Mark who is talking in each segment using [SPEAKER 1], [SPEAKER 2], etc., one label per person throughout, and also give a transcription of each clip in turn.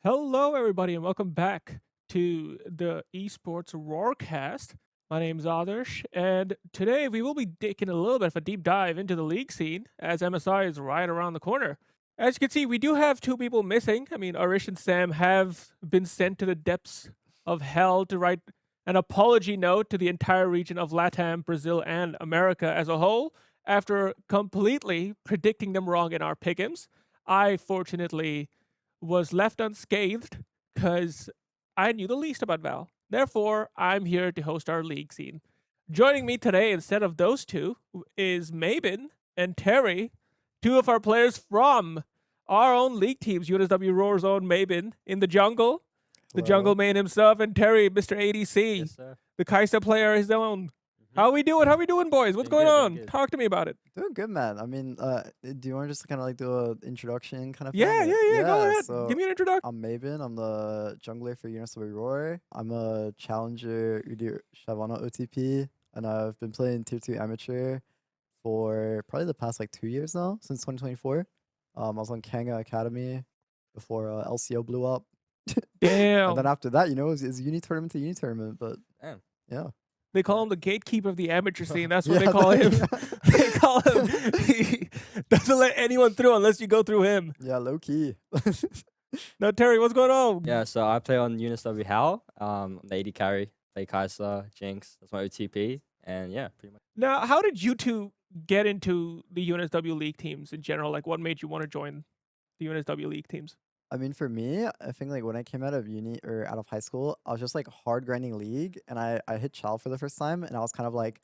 [SPEAKER 1] Hello, everybody, and welcome back to the esports Roarcast. My name is Adharsh, and today we will be taking a little bit of a deep dive into the league scene as MSI is right around the corner. As you can see, we do have two people missing. I mean, Arish and Sam have been sent to the depths of hell to write an apology note to the entire region of LATAM, Brazil, and America as a whole after completely predicting them wrong in our pick'ems. I fortunately was left unscathed because I knew the least about Val. Therefore, I'm here to host our league scene. Joining me today, instead of those two, is Maben and Terry, two of our players from our own league teams, UNSW Roar's own Maben in the jungle, the jungle main himself, and Terry, Mr. ADC,
[SPEAKER 2] Yes, sir.
[SPEAKER 1] the Kaisa player his own. How we doing? How we doing, boys? What's
[SPEAKER 2] Doing
[SPEAKER 1] going
[SPEAKER 2] good,
[SPEAKER 1] on?
[SPEAKER 2] doing good.
[SPEAKER 1] Talk to me about it.
[SPEAKER 3] Doing good, man. I mean, do you want to just kind of like do an introduction kind of
[SPEAKER 1] Yeah,
[SPEAKER 3] thing?
[SPEAKER 1] yeah. Go ahead.
[SPEAKER 3] So
[SPEAKER 1] Give me an introduction.
[SPEAKER 3] I'm Maben. I'm the jungler for UNSW Roar. I'm a challenger Udi Shavana OTP, and I've been playing Tier 2 Amateur for probably the past like 2 years now, since 2024. I was on Kanga Academy before LCO blew up.
[SPEAKER 1] Damn.
[SPEAKER 3] And then after that, it was uni tournament to uni tournament, but
[SPEAKER 2] Damn.
[SPEAKER 3] yeah.
[SPEAKER 1] They call him the gatekeeper of the amateur scene. That's what
[SPEAKER 3] Yeah,
[SPEAKER 1] they call him.
[SPEAKER 3] yeah.
[SPEAKER 1] They call him. He doesn't let anyone through unless you go through him.
[SPEAKER 3] Yeah, low key.
[SPEAKER 1] Now, Terry, what's going on?
[SPEAKER 2] Yeah, so I play on UNSW Hal, the AD carry, play Kaisa, Jinx, that's my OTP, and yeah, pretty much.
[SPEAKER 1] Now, how did you two get into the UNSW League teams in general? Like, what made you want to join the UNSW League teams?
[SPEAKER 3] I mean, for me, I think like when I came out of uni or out of high school, I was just like hard grinding league, and I hit Chal for the first time, and I was kind of like,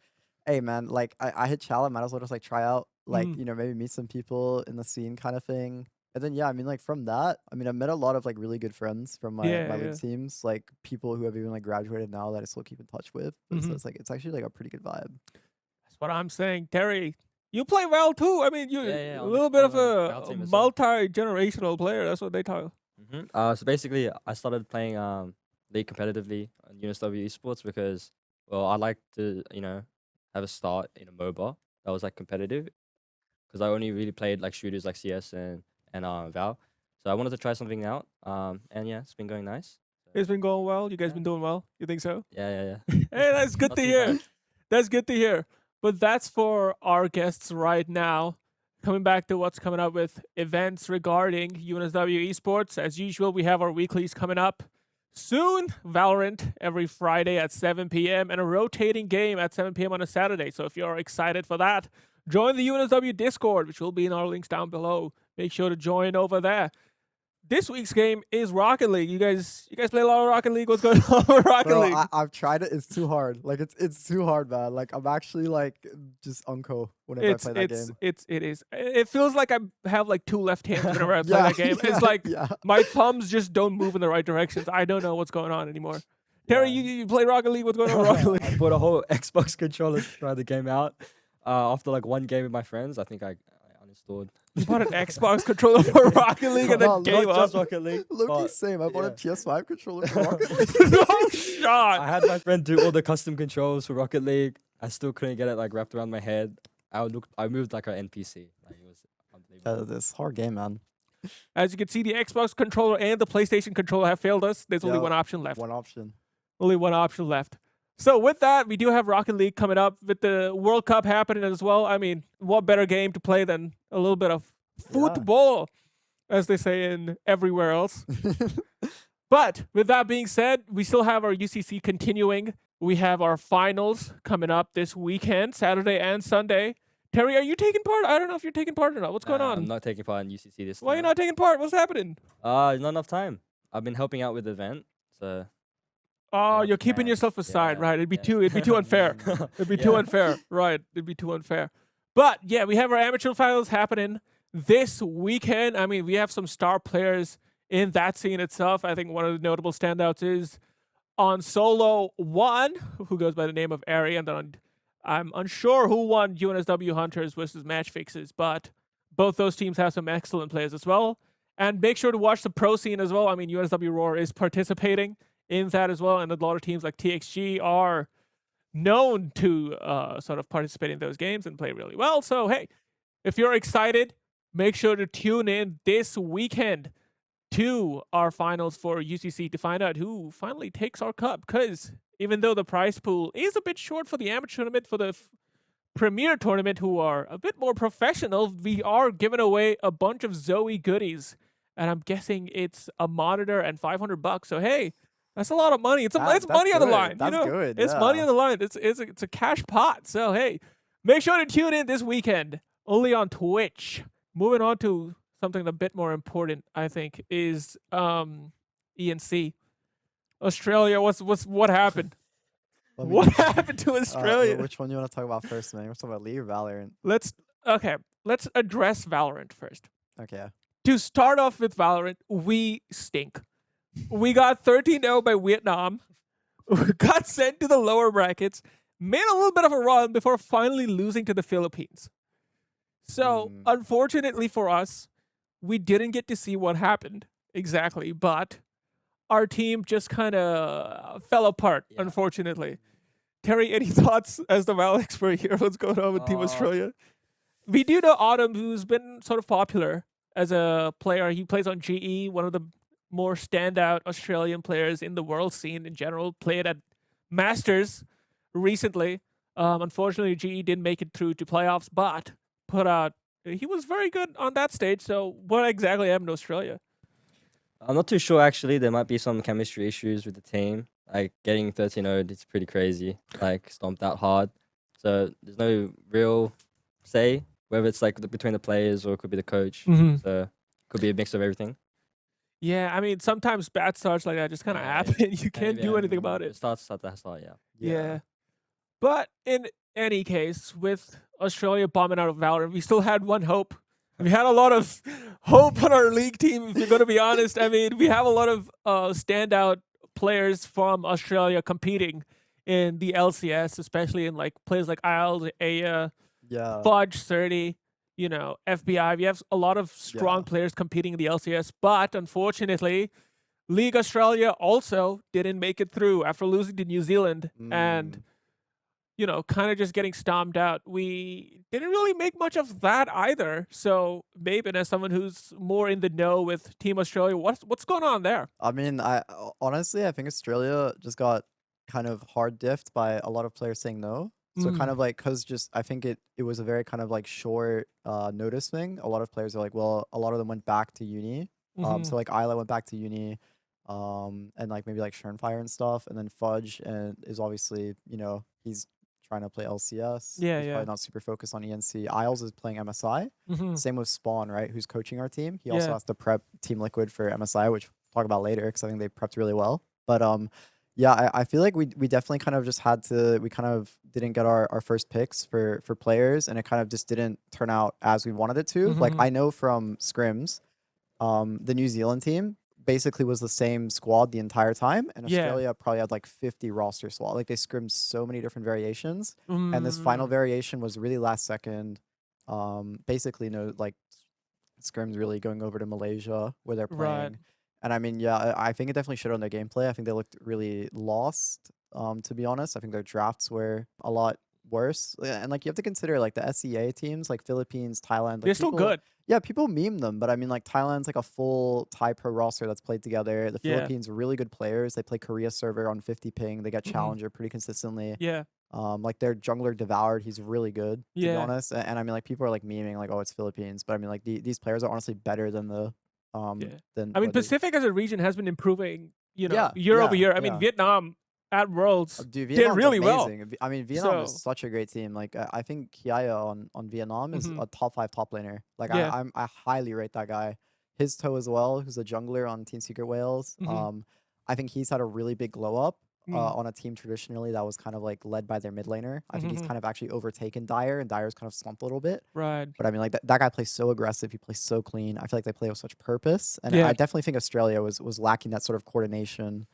[SPEAKER 3] hey man, like I hit Chal, I might as well just like try out, like maybe meet some people in the scene kind of thing. And then yeah, I mean like from that, I mean I met a lot of like really good friends from my
[SPEAKER 1] Yeah,
[SPEAKER 3] league
[SPEAKER 1] yeah.
[SPEAKER 3] teams, like people who have even like graduated now that I still keep in touch with. So it's like it's actually like a pretty good vibe.
[SPEAKER 1] That's what I'm saying. Terry, you play well too. I mean, you're
[SPEAKER 2] Yeah,
[SPEAKER 1] a
[SPEAKER 2] on
[SPEAKER 1] little
[SPEAKER 2] the-
[SPEAKER 1] bit
[SPEAKER 2] on
[SPEAKER 1] of
[SPEAKER 2] the
[SPEAKER 1] a
[SPEAKER 2] Val team as well.
[SPEAKER 1] multi-generational player. That's what they talk.
[SPEAKER 2] So basically, I started playing league competitively on UNSW esports because, well, I like to, have a start in a MOBA that was like competitive because I only really played like shooters like CS and Val. So I wanted to try something out. And yeah, it's been going nice.
[SPEAKER 1] It's been going well. You guys
[SPEAKER 2] Yeah.
[SPEAKER 1] been doing well. You think so?
[SPEAKER 2] Yeah.
[SPEAKER 1] Hey, that's good
[SPEAKER 2] Not
[SPEAKER 1] to
[SPEAKER 2] too
[SPEAKER 1] hear.
[SPEAKER 2] bad.
[SPEAKER 1] That's good to hear. But that's for our guests right now. Coming back to what's coming up with events regarding UNSW esports. As usual, we have our weeklies coming up soon. Valorant every Friday at 7 p.m. and a rotating game at 7 p.m. on a Saturday. So if you're excited for that, join the UNSW Discord, which will be in our links down below. Make sure to join over there. This week's game is Rocket League. You guys play a lot of Rocket League. What's going on with Rocket
[SPEAKER 3] Bro,
[SPEAKER 1] League?
[SPEAKER 3] I've tried it. It's too hard. Like it's too hard, man. Like I'm actually like just unco whenever I play that game.
[SPEAKER 1] It is. It feels like I have like two left hands whenever I play that game. It's like
[SPEAKER 3] yeah.
[SPEAKER 1] my thumbs just don't move in the right directions. I don't know what's going on anymore. Terry,
[SPEAKER 2] Yeah.
[SPEAKER 1] you play Rocket League. What's going on with Rocket League?
[SPEAKER 2] I bought a whole Xbox controller to try the game out. After like one game with my friends, I think I uninstalled.
[SPEAKER 1] You bought an Xbox controller for Rocket League and then
[SPEAKER 3] No,
[SPEAKER 1] gave
[SPEAKER 2] Not
[SPEAKER 1] up.
[SPEAKER 2] just Rocket League.
[SPEAKER 3] Loki,
[SPEAKER 2] but
[SPEAKER 3] same. I bought a
[SPEAKER 2] yeah.
[SPEAKER 3] PS5 controller for Rocket League.
[SPEAKER 1] No
[SPEAKER 2] I
[SPEAKER 1] shot.
[SPEAKER 2] had my friend do all the custom controls for Rocket League. I still couldn't get it like wrapped around my head. I moved like an NPC. Like it was unbelievable.
[SPEAKER 3] This hard game, man.
[SPEAKER 1] As you can see, the Xbox controller and the PlayStation controller have failed us. There's only
[SPEAKER 3] Yeah,
[SPEAKER 1] one option left.
[SPEAKER 3] One option.
[SPEAKER 1] Only one option left. So with that, we do have Rocket League coming up with the World Cup happening as well. I mean, what better game to play than a little bit of football, as they say in everywhere else. But with that being said, we still have our UCC continuing. We have our finals coming up this weekend, Saturday and Sunday. Terry, are you taking part? I don't know if you're taking part or not. What's going
[SPEAKER 2] Nah,
[SPEAKER 1] on?
[SPEAKER 2] I'm not taking part in UCC this time.
[SPEAKER 1] Why are you not taking part? What's happening?
[SPEAKER 2] Not enough time. I've been helping out with the event, so.
[SPEAKER 1] Oh,
[SPEAKER 2] Not
[SPEAKER 1] you're keeping
[SPEAKER 2] planned.
[SPEAKER 1] yourself aside,
[SPEAKER 2] Yeah,
[SPEAKER 1] right? It'd be
[SPEAKER 2] yeah.
[SPEAKER 1] too unfair. It'd be too
[SPEAKER 2] Yeah.
[SPEAKER 1] unfair. Right. It'd be too unfair. But yeah, we have our amateur finals happening this weekend. I mean, we have some star players in that scene itself. I think one of the notable standouts is on solo one, who goes by the name of Ari, and then I'm unsure who won UNSW Hunters versus Match Fixes, but both those teams have some excellent players as well. And make sure to watch the pro scene as well. I mean, UNSW Roar is participating in that as well, and a lot of teams like TXG are known to sort of participate in those games and play really well. So hey, if you're excited, make sure to tune in this weekend. to our finals for UCC to find out who finally takes our cup. Because even though the prize pool is a bit short for the amateur tournament, for the premier tournament, who are a bit more professional, we are giving away a bunch of Zoe goodies. And I'm guessing it's a monitor and $500. So hey, that's a lot of money. It's
[SPEAKER 3] That's
[SPEAKER 1] money on the
[SPEAKER 3] good.
[SPEAKER 1] line.
[SPEAKER 3] That's good.
[SPEAKER 1] It's money
[SPEAKER 3] Yeah.
[SPEAKER 1] on the line. It's a cash pot. So hey, make sure to tune in this weekend only on Twitch. Moving on to something a bit more important, I think, is ENC Australia. What happened?
[SPEAKER 3] Let me
[SPEAKER 1] What
[SPEAKER 3] just-
[SPEAKER 1] happened to Australia?
[SPEAKER 3] Which one you want to talk about first, man? You want to talk about League or Valorant?
[SPEAKER 1] Let's address Valorant first.
[SPEAKER 3] Okay.
[SPEAKER 1] To start off with Valorant, we stink. We got 13-0 by Vietnam. Got sent to the lower brackets. Made a little bit of a run before finally losing to the Philippines. So, unfortunately for us, we didn't get to see what happened exactly, but our team just kind of fell apart,
[SPEAKER 2] Yeah.
[SPEAKER 1] unfortunately. Terry, any thoughts as the Val expert here? What's going on with Team Australia? We do know Autumn, who's been sort of popular as a player. He plays on GE, one of the more standout Australian players in the world scene in general. Played at Masters recently. Unfortunately, GE didn't make it through to playoffs, but he was very good on that stage. So what exactly happened to Australia?
[SPEAKER 2] I'm not too sure, actually. There might be some chemistry issues with the team. Like, getting 13-0, it's pretty crazy. Like, stomped out hard. So there's no real say, whether it's like between the players or it could be the coach. So could be a mix of everything.
[SPEAKER 1] Yeah, I mean, sometimes bad starts like that just kind of
[SPEAKER 2] Yeah,
[SPEAKER 1] happen. You can't do anything about it.
[SPEAKER 2] Start, yeah.
[SPEAKER 1] Yeah. But in any case, with Australia bombing out of Valorant, we still had one hope. We had a lot of hope on our league team, if you're going to be honest. I mean, we have a lot of standout players from Australia competing in the LCS, especially in like players like Isles, Aya, Fudge, 30, FBI. We have a lot of strong players competing in the LCS, but unfortunately, League Australia also didn't make it through after losing to New Zealand and kind of just getting stomped out. We didn't really make much of that either. So, Maben, as someone who's more in the know with Team Australia, what's going on there?
[SPEAKER 3] I mean, honestly, I think Australia just got kind of hard diffed by a lot of players saying no. So kind of like, because just I think it was a very kind of like short notice thing. A lot of players are like, well, a lot of them went back to uni. So like Isla went back to uni, and like maybe like Schernfire and stuff, and then Fudge and is obviously he's trying to play LCS.
[SPEAKER 1] Yeah,
[SPEAKER 3] he's probably not super focused on ENC. Isles is playing MSI. Same with Spawn, right? Who's coaching our team. He also has to prep Team Liquid for MSI, which we'll talk about later because I think they prepped really well. But yeah, I feel like we definitely kind of just we kind of didn't get our first picks for players, and it kind of just didn't turn out as we wanted it to. Like I know from scrims, the New Zealand team basically was the same squad the entire time, and Australia probably had like 50 roster slot. Like they scrimmed so many different variations, and this final variation was really last second. Basically no like scrims really going over to Malaysia where they're playing.
[SPEAKER 1] Right.
[SPEAKER 3] And I mean, yeah, I think it definitely showed on their gameplay. I think they looked really lost, to be honest. I think their drafts were a lot worse. And like you have to consider like the SEA teams like Philippines, Thailand. Like,
[SPEAKER 1] They're still good.
[SPEAKER 3] Yeah, people meme them, but I mean like Thailand's like a full Thai pro roster that's played together. The Philippines really good players. They play Korea server on 50 ping. They get Challenger pretty consistently.
[SPEAKER 1] Yeah.
[SPEAKER 3] Like their jungler Devoured, he's really good, to be
[SPEAKER 1] Yeah.
[SPEAKER 3] honest. And I mean like people are like memeing like, oh, it's Philippines, but I mean like these players are honestly better than the than
[SPEAKER 1] I mean,
[SPEAKER 3] what they-
[SPEAKER 1] Pacific as a region has been improving,
[SPEAKER 3] Yeah,
[SPEAKER 1] year over
[SPEAKER 3] yeah,
[SPEAKER 1] year. I mean,
[SPEAKER 3] yeah.
[SPEAKER 1] Vietnam at Worlds
[SPEAKER 3] Dude,
[SPEAKER 1] did
[SPEAKER 3] Vietnam's
[SPEAKER 1] really well.
[SPEAKER 3] amazing. I mean, Vietnam is
[SPEAKER 1] So-
[SPEAKER 3] such a great team. Like, I think Kiaya on Vietnam is a top 5 top laner. Like,
[SPEAKER 1] Yeah.
[SPEAKER 3] I highly rate that guy. His toe as well, who's a jungler on Team Secret Whales. I think he's had a really big glow up on a team traditionally that was kind of like led by their mid laner. I think he's kind of actually overtaken Dyer, and Dyer's kind of slumped a little bit.
[SPEAKER 1] Right.
[SPEAKER 3] But I mean, like that guy plays so aggressive. He plays so clean. I feel like they play with such purpose, and
[SPEAKER 1] Yeah.
[SPEAKER 3] I definitely think Australia was lacking that sort of coordination,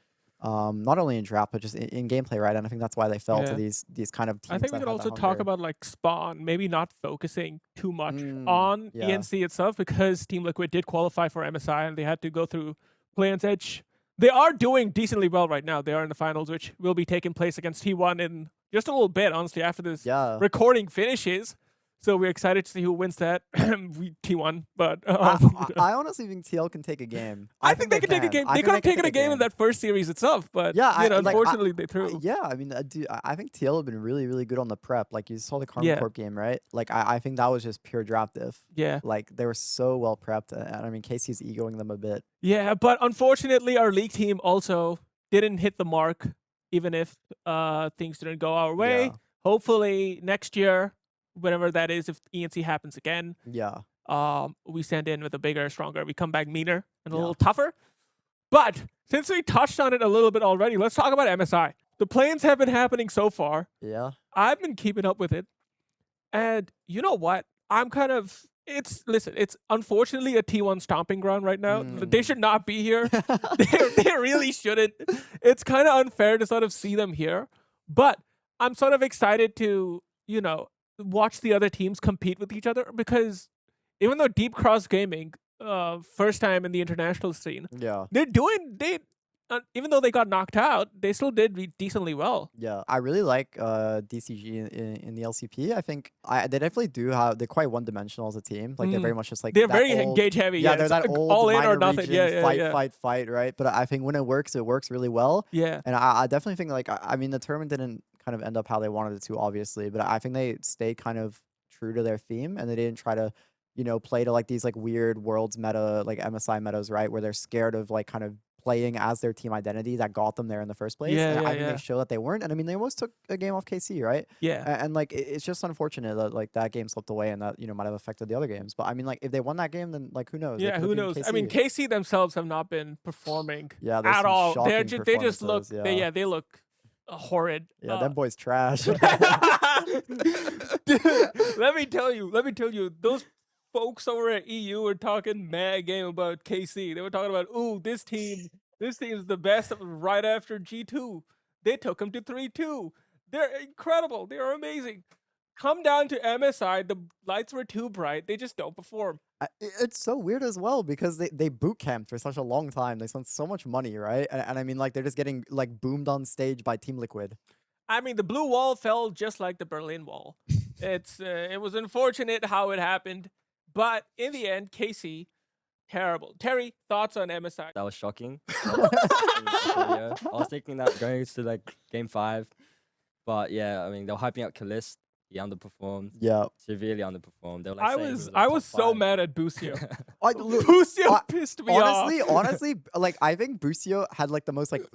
[SPEAKER 3] not only in draft but just in gameplay, right? And I think that's why they fell to
[SPEAKER 1] Yeah.
[SPEAKER 3] these kind of teams.
[SPEAKER 1] I think we
[SPEAKER 3] that
[SPEAKER 1] could
[SPEAKER 3] had that
[SPEAKER 1] also talk
[SPEAKER 3] hunger.
[SPEAKER 1] about like Spawn, maybe not focusing too much on
[SPEAKER 3] yeah.
[SPEAKER 1] ENC itself, because Team Liquid did qualify for MSI and they had to go through Players Edge. They are doing decently well right now. They are in the finals, which will be taking place against T1 in just a little bit, honestly, after this
[SPEAKER 3] Yeah.
[SPEAKER 1] recording finishes. So we're excited to see who wins that. We T1, but
[SPEAKER 3] I honestly think TL can take a game.
[SPEAKER 1] I think they can take a game. They could have taken a game in that first series itself, but
[SPEAKER 3] Yeah,
[SPEAKER 1] unfortunately they threw.
[SPEAKER 3] yeah, I mean, I think TL have been really, really good on the prep. Like you saw the Karma
[SPEAKER 1] Yeah.
[SPEAKER 3] Corp game, right? Like I think that was just pure draft diff.
[SPEAKER 1] Yeah.
[SPEAKER 3] Like they were so well prepped, and I mean Casey's egoing them a bit.
[SPEAKER 1] Yeah, but unfortunately our league team also didn't hit the mark, even if things didn't go our way.
[SPEAKER 3] Yeah.
[SPEAKER 1] Hopefully next year, whenever that is, if ENC happens again,
[SPEAKER 3] Yeah.
[SPEAKER 1] we send in with a bigger, stronger. We come back meaner and a
[SPEAKER 3] Yeah.
[SPEAKER 1] little tougher. But since we touched on it a little bit already, let's talk about MSI. The play-ins have been happening so far.
[SPEAKER 3] Yeah.
[SPEAKER 1] I've been keeping up with it. And you know what? I'm kind of it's unfortunately a T1 stomping ground right now. They should not be here. they really shouldn't. It's kind of unfair to sort of see them here. But I'm sort of excited to, watch the other teams compete with each other, because even though Deep Cross Gaming, first time in the international scene,
[SPEAKER 3] Yeah.
[SPEAKER 1] even though they got knocked out, they still did decently well.
[SPEAKER 3] Yeah, I really like DCG in the LCP. I think they definitely do have. They're quite one-dimensional as a team. Like they're very much just like
[SPEAKER 1] they're
[SPEAKER 3] that
[SPEAKER 1] very
[SPEAKER 3] old,
[SPEAKER 1] engage heavy.
[SPEAKER 3] Yeah,
[SPEAKER 1] Yeah,
[SPEAKER 3] they're
[SPEAKER 1] it's
[SPEAKER 3] that
[SPEAKER 1] like
[SPEAKER 3] old
[SPEAKER 1] all in or
[SPEAKER 3] minor
[SPEAKER 1] nothing.
[SPEAKER 3] region,
[SPEAKER 1] Yeah,
[SPEAKER 3] fight, right? But I think when it works really well.
[SPEAKER 1] Yeah.
[SPEAKER 3] And I definitely think like I mean the tournament didn't kind of end up how they wanted it to, obviously, but I think they stayed kind of true to their theme, and they didn't try to play to like these like weird worlds meta, like MSI metas, right? Where they're scared of like kind of playing as their team identity that got them there in the first place.
[SPEAKER 1] Yeah,
[SPEAKER 3] And I think
[SPEAKER 1] yeah.
[SPEAKER 3] they showed that they weren't. And I mean, they almost took a game off KC, right?
[SPEAKER 1] Yeah.
[SPEAKER 3] And like, it's just unfortunate that like that game slipped away and that, might have affected the other games. But I mean, like, if they won that game, then like, who knows? They
[SPEAKER 1] Yeah,
[SPEAKER 3] could've
[SPEAKER 1] who
[SPEAKER 3] beaten
[SPEAKER 1] knows? I mean, KC themselves have not been performing
[SPEAKER 3] Yeah, there's
[SPEAKER 1] at
[SPEAKER 3] some
[SPEAKER 1] all.
[SPEAKER 3] shocking
[SPEAKER 1] They just look.
[SPEAKER 3] performances,
[SPEAKER 1] They look horrid.
[SPEAKER 3] Yeah, them boys trash.
[SPEAKER 1] Dude, let me tell you, those folks over at EU were talking mad game about KC. They were talking about, ooh, this team's the best right after G2. They took them to 3-2. They're incredible. They're amazing. Come down to MSI, the lights were too bright. They just don't perform.
[SPEAKER 3] It's so weird as well because they boot camped for such a long time. They spent so much money, right? And I mean, like, they're just getting like boomed on stage by Team Liquid.
[SPEAKER 1] I mean, the blue wall fell just like the Berlin Wall. It was unfortunate how it happened, but in the end, KC, terrible. Terry, thoughts on MSI?
[SPEAKER 2] That was shocking. I was thinking that going to like game 5, but yeah, I mean they were hyping up Kalist. He underperformed.
[SPEAKER 3] Yeah,
[SPEAKER 2] severely underperformed. They were like
[SPEAKER 1] I was so mad at Busio.
[SPEAKER 3] Look,
[SPEAKER 1] Busio pissed me off.
[SPEAKER 3] Honestly, like I think Busio had like the most like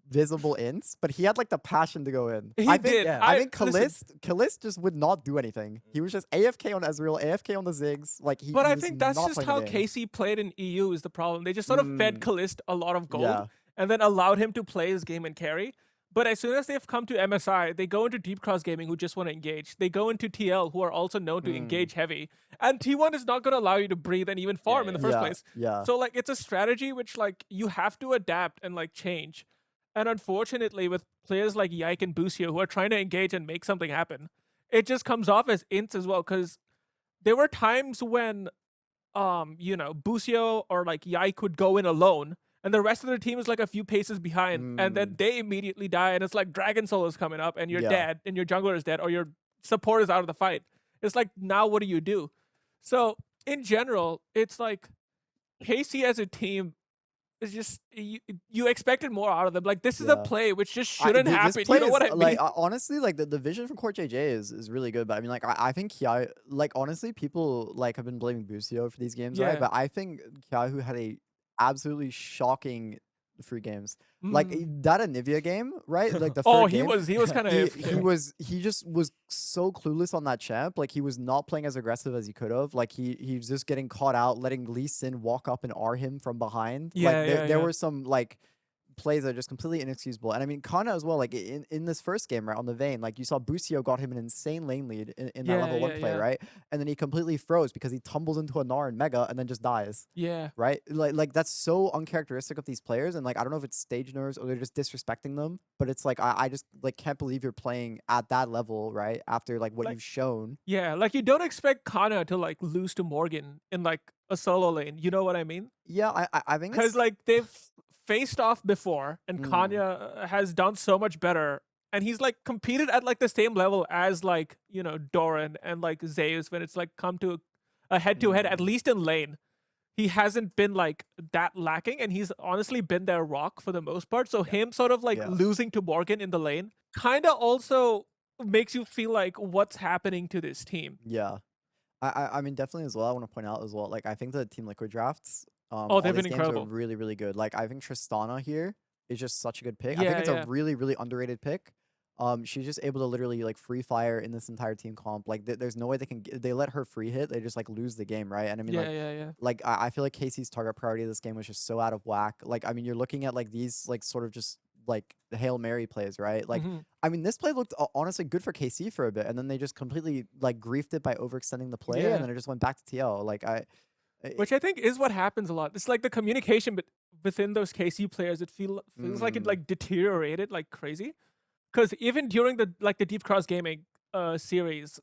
[SPEAKER 3] visible ints, but he had like the passion to go in.
[SPEAKER 1] He
[SPEAKER 3] I think,
[SPEAKER 1] did.
[SPEAKER 3] I think Kalist just would not do anything. He was just AFK on Ezreal, AFK on the Ziggs. Like he.
[SPEAKER 1] But
[SPEAKER 3] he
[SPEAKER 1] I
[SPEAKER 3] was
[SPEAKER 1] think that's
[SPEAKER 3] not
[SPEAKER 1] just
[SPEAKER 3] playing
[SPEAKER 1] how
[SPEAKER 3] the game.
[SPEAKER 1] KC played in EU is the problem. They just sort of fed Kalist a lot of gold
[SPEAKER 3] Yeah.
[SPEAKER 1] and then allowed him to play his game and carry. But as soon as they've come to MSI, they go into Deep Cross Gaming, who just want to engage. They go into TL, who are also known to engage heavy. And T1 is not going to allow you to breathe and even farm in the first place.
[SPEAKER 3] Yeah.
[SPEAKER 1] So, like, it's a strategy which, like, you have to adapt and, like, change. And unfortunately, with players like Yike and Busio, who are trying to engage and make something happen, it just comes off as ints as well. Because there were times when, Busio or, like, Yike would go in alone, and the rest of the team is like a few paces behind, and then they immediately die, and it's like Dragon Soul is coming up, and you're dead, and your jungler is dead, or your support is out of the fight. It's like, now what do you do? So, in general, it's like, KC as a team is just, you expected more out of them. Like, this is a play which just shouldn't happen. You know what I mean?
[SPEAKER 3] Like, honestly, like, the vision from Court JJ is really good, but I mean, like, I think Kiai, like, honestly, people, like, have been blaming Busio for these games, right? But I think Kiai had a absolutely shocking free games. Like that Anivia game, right? Like the third game,
[SPEAKER 1] he was kind of
[SPEAKER 3] he just was so clueless on that champ. Like he was not playing as aggressive as he could have. Like he was just getting caught out, letting Lee Sin walk up and R him from behind. There were some like plays that are just completely inexcusable. And I mean, Kana as well, like in this first game, right, on the Vayne, like you saw Busio got him an insane lane lead in that level 1 play, right? And then he completely froze because he tumbles into a Gnar and Mega and then just dies.
[SPEAKER 1] Yeah.
[SPEAKER 3] Right? Like that's so uncharacteristic of these players. And like, I don't know if it's stage nerves or they're just disrespecting them, but it's like, I just like can't believe you're playing at that level, right? After like what you've shown.
[SPEAKER 1] Yeah, like you don't expect Kana to like lose to Morgan in like a solo lane. You know what I mean?
[SPEAKER 3] Yeah, I think
[SPEAKER 1] because like they've faced off before, and Kanya has done so much better and he's like competed at like the same level as like Doran and like Zeus when it's like come to a head to head, at least in lane. He hasn't been like that lacking, and he's honestly been their rock for the most part. So him sort of like
[SPEAKER 3] Yeah.
[SPEAKER 1] losing to Morgan in the lane kind of also makes you feel like what's happening to this team.
[SPEAKER 3] Yeah. I mean, definitely as well. I want to point out as well. Like, I think the Team Liquid drafts,
[SPEAKER 1] Oh,
[SPEAKER 3] all
[SPEAKER 1] they've
[SPEAKER 3] these
[SPEAKER 1] been
[SPEAKER 3] games are
[SPEAKER 1] incredible.
[SPEAKER 3] really, really good. Like, I think Tristana here is just such a good pick. I
[SPEAKER 1] Yeah,
[SPEAKER 3] think it's
[SPEAKER 1] yeah.
[SPEAKER 3] a really, really underrated pick. She's just able to literally like free fire in this entire team comp. Like, there's no way they let her free hit. They just like lose the game, right? And I mean,
[SPEAKER 1] Yeah, yeah.
[SPEAKER 3] like I feel like Casey's target priority of this game was just so out of whack. Like, I mean, you're looking at like these like sort of just like the Hail Mary plays, right? Like,
[SPEAKER 1] Mhm.
[SPEAKER 3] I mean, this play looked honestly good for KC for a bit, and then they just completely like griefed it by overextending the play,
[SPEAKER 1] Yeah.
[SPEAKER 3] and then it just went back to TL. Like
[SPEAKER 1] Which I think is what happens a lot. It's like the communication within those KC players. It feels like it like deteriorated like crazy. Because even during the Deep Cross Gaming series,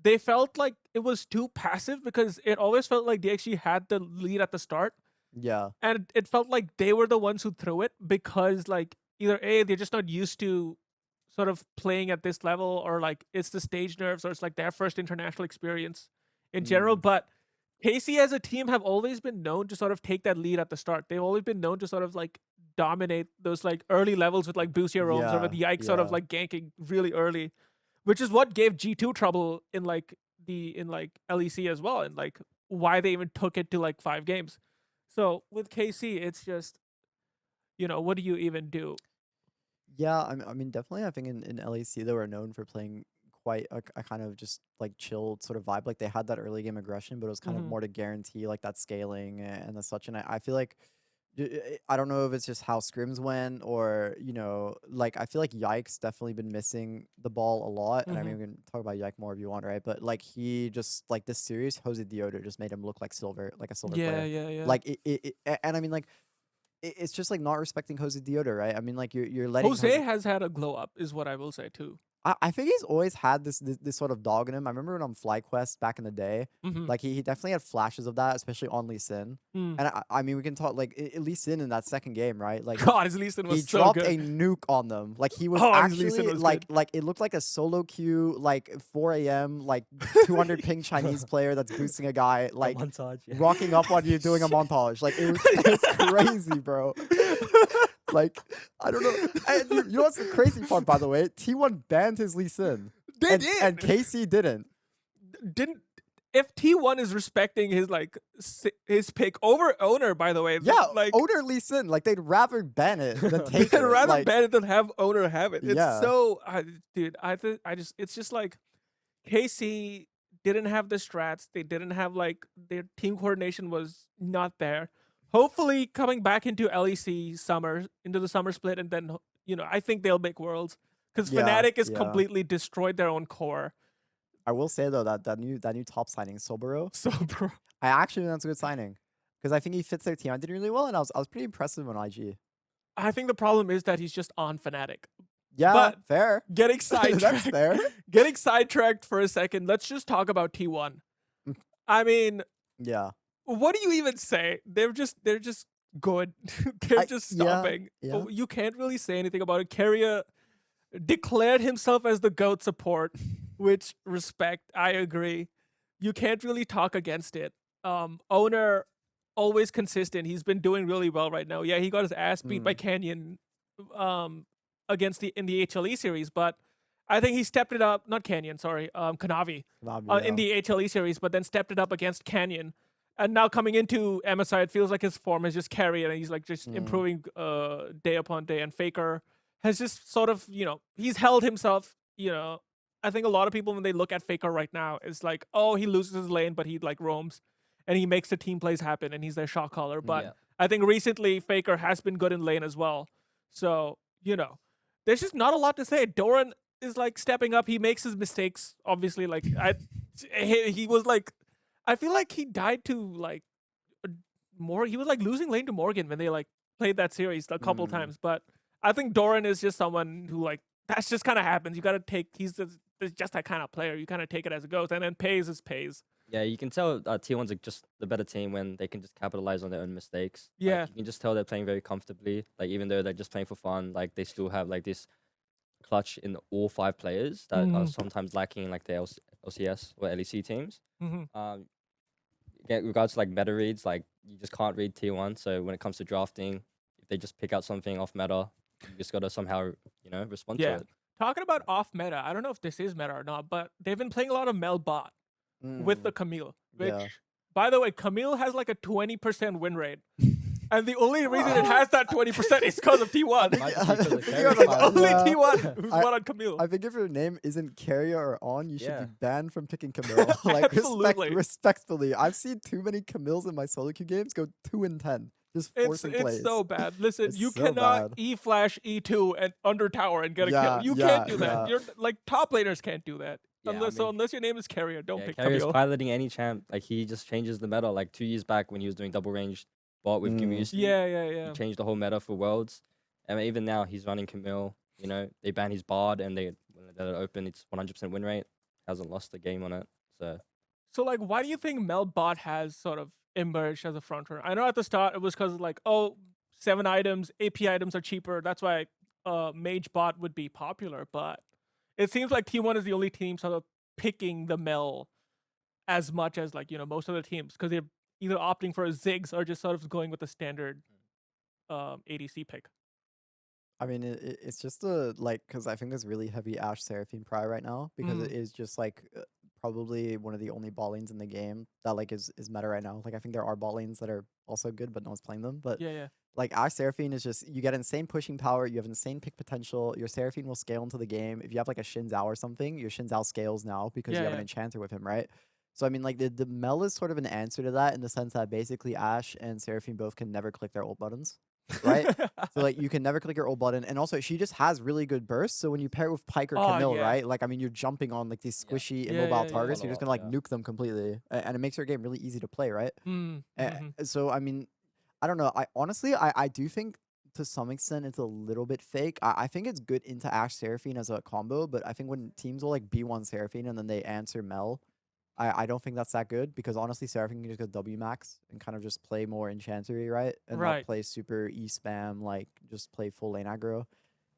[SPEAKER 1] they felt like it was too passive because it always felt like they actually had the lead at the start,
[SPEAKER 3] yeah,
[SPEAKER 1] and it felt like they were the ones who threw it because like either they're just not used to sort of playing at this level, or like it's the stage nerves, or it's like their first international experience in general. But KC as a team have always been known to sort of take that lead at the start. They've always been known to sort of like dominate those like early levels with like boost your roams or with Yike sort of like ganking really early, which is what gave G2 trouble in like LEC as well, and like why they even took it to like 5 games. So with KC, it's just what do you even do?
[SPEAKER 3] yeah. I mean, definitely. I think in LEC they were known for playing quite a kind of just like chilled sort of vibe. Like they had that early game aggression, but it was kind of more to guarantee like that scaling and the such. And I feel like I don't know if it's just how scrims went, or like I feel like Yike's definitely been missing the ball a lot. And I mean, we can talk about Yike more if you want, right? But like he just like this series, Jose Diodo just made him look like a silver player.
[SPEAKER 1] Yeah.
[SPEAKER 3] Like and I mean like it's just like not respecting Jose Diodo, right? I mean like you're letting
[SPEAKER 1] Jose has had a glow up, is what I will say too.
[SPEAKER 3] I think he's always had this sort of dog in him. I remember when on FlyQuest back in the day, like he definitely had flashes of that, especially on Lee Sin. And I mean, we can talk like Lee Sin in that second game, right? Like
[SPEAKER 1] God, his Lee Sin was
[SPEAKER 3] he
[SPEAKER 1] so
[SPEAKER 3] dropped
[SPEAKER 1] good.
[SPEAKER 3] a nuke on them. Like he was
[SPEAKER 1] His Lee Sin
[SPEAKER 3] actually
[SPEAKER 1] was
[SPEAKER 3] like
[SPEAKER 1] good.
[SPEAKER 3] it looked like a solo queue, like 4 a.m. like 200 ping Chinese player that's boosting a guy, like
[SPEAKER 2] montage, yeah.
[SPEAKER 3] rocking up on you doing a montage. Like it was crazy, bro. Like I don't know. And you know what's the crazy part, by the way? T1 banned his Lee Sin.
[SPEAKER 1] They did.
[SPEAKER 3] And KC didn't.
[SPEAKER 1] If T1 is respecting his like his pick over Owner, by the way,
[SPEAKER 3] Yeah,
[SPEAKER 1] like
[SPEAKER 3] Owner Lee Sin, like they'd rather ban it than take
[SPEAKER 1] they'd
[SPEAKER 3] it.
[SPEAKER 1] rather
[SPEAKER 3] like,
[SPEAKER 1] ban it than have Owner have it. It's
[SPEAKER 3] Yeah.
[SPEAKER 1] so, dude. It's just like KC didn't have the strats. They didn't have like their team coordination was not there. Hopefully, coming back into LEC into the summer split, and then I think they'll make Worlds, because
[SPEAKER 3] Yeah,
[SPEAKER 1] Fnatic has
[SPEAKER 3] yeah.
[SPEAKER 1] completely destroyed their own core.
[SPEAKER 3] I will say though that new top signing, Sobero,
[SPEAKER 1] So, bro,
[SPEAKER 3] I actually think that's a good signing because I think he fits their team. I did really well, and I was pretty impressive on IG.
[SPEAKER 1] I think the problem is that he's just on Fnatic.
[SPEAKER 3] Yeah,
[SPEAKER 1] But
[SPEAKER 3] fair.
[SPEAKER 1] Getting sidetracked.
[SPEAKER 3] That's fair.
[SPEAKER 1] Getting sidetracked for a second. Let's just talk about T1. I mean,
[SPEAKER 3] Yeah.
[SPEAKER 1] what do you even say? They're just good. They're just
[SPEAKER 3] yeah,
[SPEAKER 1] stopping.
[SPEAKER 3] yeah.
[SPEAKER 1] You can't really say anything about it. Carrier declared himself as the GOAT support, which respect, I agree. You can't really talk against it. Owner, always consistent. He's been doing really well right now. Yeah, he got his ass beat by Canyon against in the HLE series, but I think he stepped it up. Not Canyon, sorry, Kanavi in the HLE series, but then stepped it up against Canyon. And now coming into MSI, it feels like his form is just carried, and he's like just improving day upon day. And Faker has just sort of, he's held himself. I think a lot of people, when they look at Faker right now, it's like, oh, he loses his lane, but he like roams, and he makes the team plays happen, and he's their shot caller. But I think recently Faker has been good in lane as well. So there's just not a lot to say. Doran is like stepping up. He makes his mistakes, obviously. Like he was like, I feel like he died to like he was like losing lane to Morgan when they like played that series a couple times. But I think Doran is just someone who like, that's just kind of happens. You got to take, he's just that kind of player. You kind of take it as it goes, and then pays is pays.
[SPEAKER 2] Yeah, you can tell T1's are just the better team when they can just capitalize on their own mistakes.
[SPEAKER 1] Yeah.
[SPEAKER 2] Like, you can just tell they're playing very comfortably. Like even though they're just playing for fun, like they still have like this clutch in all 5 players that are sometimes lacking in like the LCS or LEC teams. In regards to like meta reads, like you just can't read tier 1. So when it comes to drafting, if they just pick out something off meta, you just gotta somehow respond to it.
[SPEAKER 1] Talking about off meta, I don't know if this is meta or not, but they've been playing a lot of Mel bot with the Camille. Which, by the way, Camille has like a 20% win rate. And the only reason it has that 20% is because of T1. Only T1 who's won on Camille.
[SPEAKER 3] I think if your name isn't carrier or on, you should be banned from picking Camille. Like respectfully, I've seen too many Camilles in my solo queue games go 2 and 10. Just forcing plays.
[SPEAKER 1] It's so bad. Listen, you cannot E-flash E2 and under tower and get a kill. You can't do that. You're like top laners can't do that. Unless your name is carrier, don't pick
[SPEAKER 2] Carrier's
[SPEAKER 1] Camille.
[SPEAKER 2] piloting any champ. Like he just changes the meta. Like 2 years back when he was doing double ranged bot with Camille.
[SPEAKER 1] Yeah.
[SPEAKER 2] He changed the whole meta for Worlds. And even now he's running Camille. You know, they ban his bard and when they let it open, it's 100% win rate. Hasn't lost a game on it.
[SPEAKER 1] So like, why do you think Mel bot has sort of emerged as a front runner? I know at the start it was because like, 7 items, AP items are cheaper. That's why Mage bot would be popular. But it seems like T1 is the only team sort of picking the Mel as much as like, most other teams, because they're either opting for a Ziggs or just sort of going with the standard ADC pick.
[SPEAKER 3] I mean, it's just because I think there's really heavy Ashe Seraphine pry right now, because it is just like probably one of the only bot lanes in the game that like is meta right now. Like I think there are bot lanes that are also good, but no one's playing them. But like Ashe Seraphine is just, you get insane pushing power, you have insane pick potential, your Seraphine will scale into the game. If you have like a Xin Zhao or something, your Xin Zhao scales now because you have an enchanter with him, right? So I mean, like the Mel is sort of an answer to that in the sense that basically Ashe and Seraphine both can never click their ult buttons. Right? So like you can never click your ult button, and also she just has really good bursts, so when you pair it with Pike or Camille, right, like I mean you're jumping on like these squishy immobile targets, you're just gonna like nuke them completely, and it makes your game really easy to play, right? So I mean, I don't know, I do think to some extent it's a little bit fake. I think it's good into Ashe Seraphine as a combo, but I think when teams will like B1 Seraphine and then they answer Mel, I don't think that's that good, because honestly Seraphine can just go W max and kind of just play more enchantery, right? And not play super E spam, like just play full lane aggro.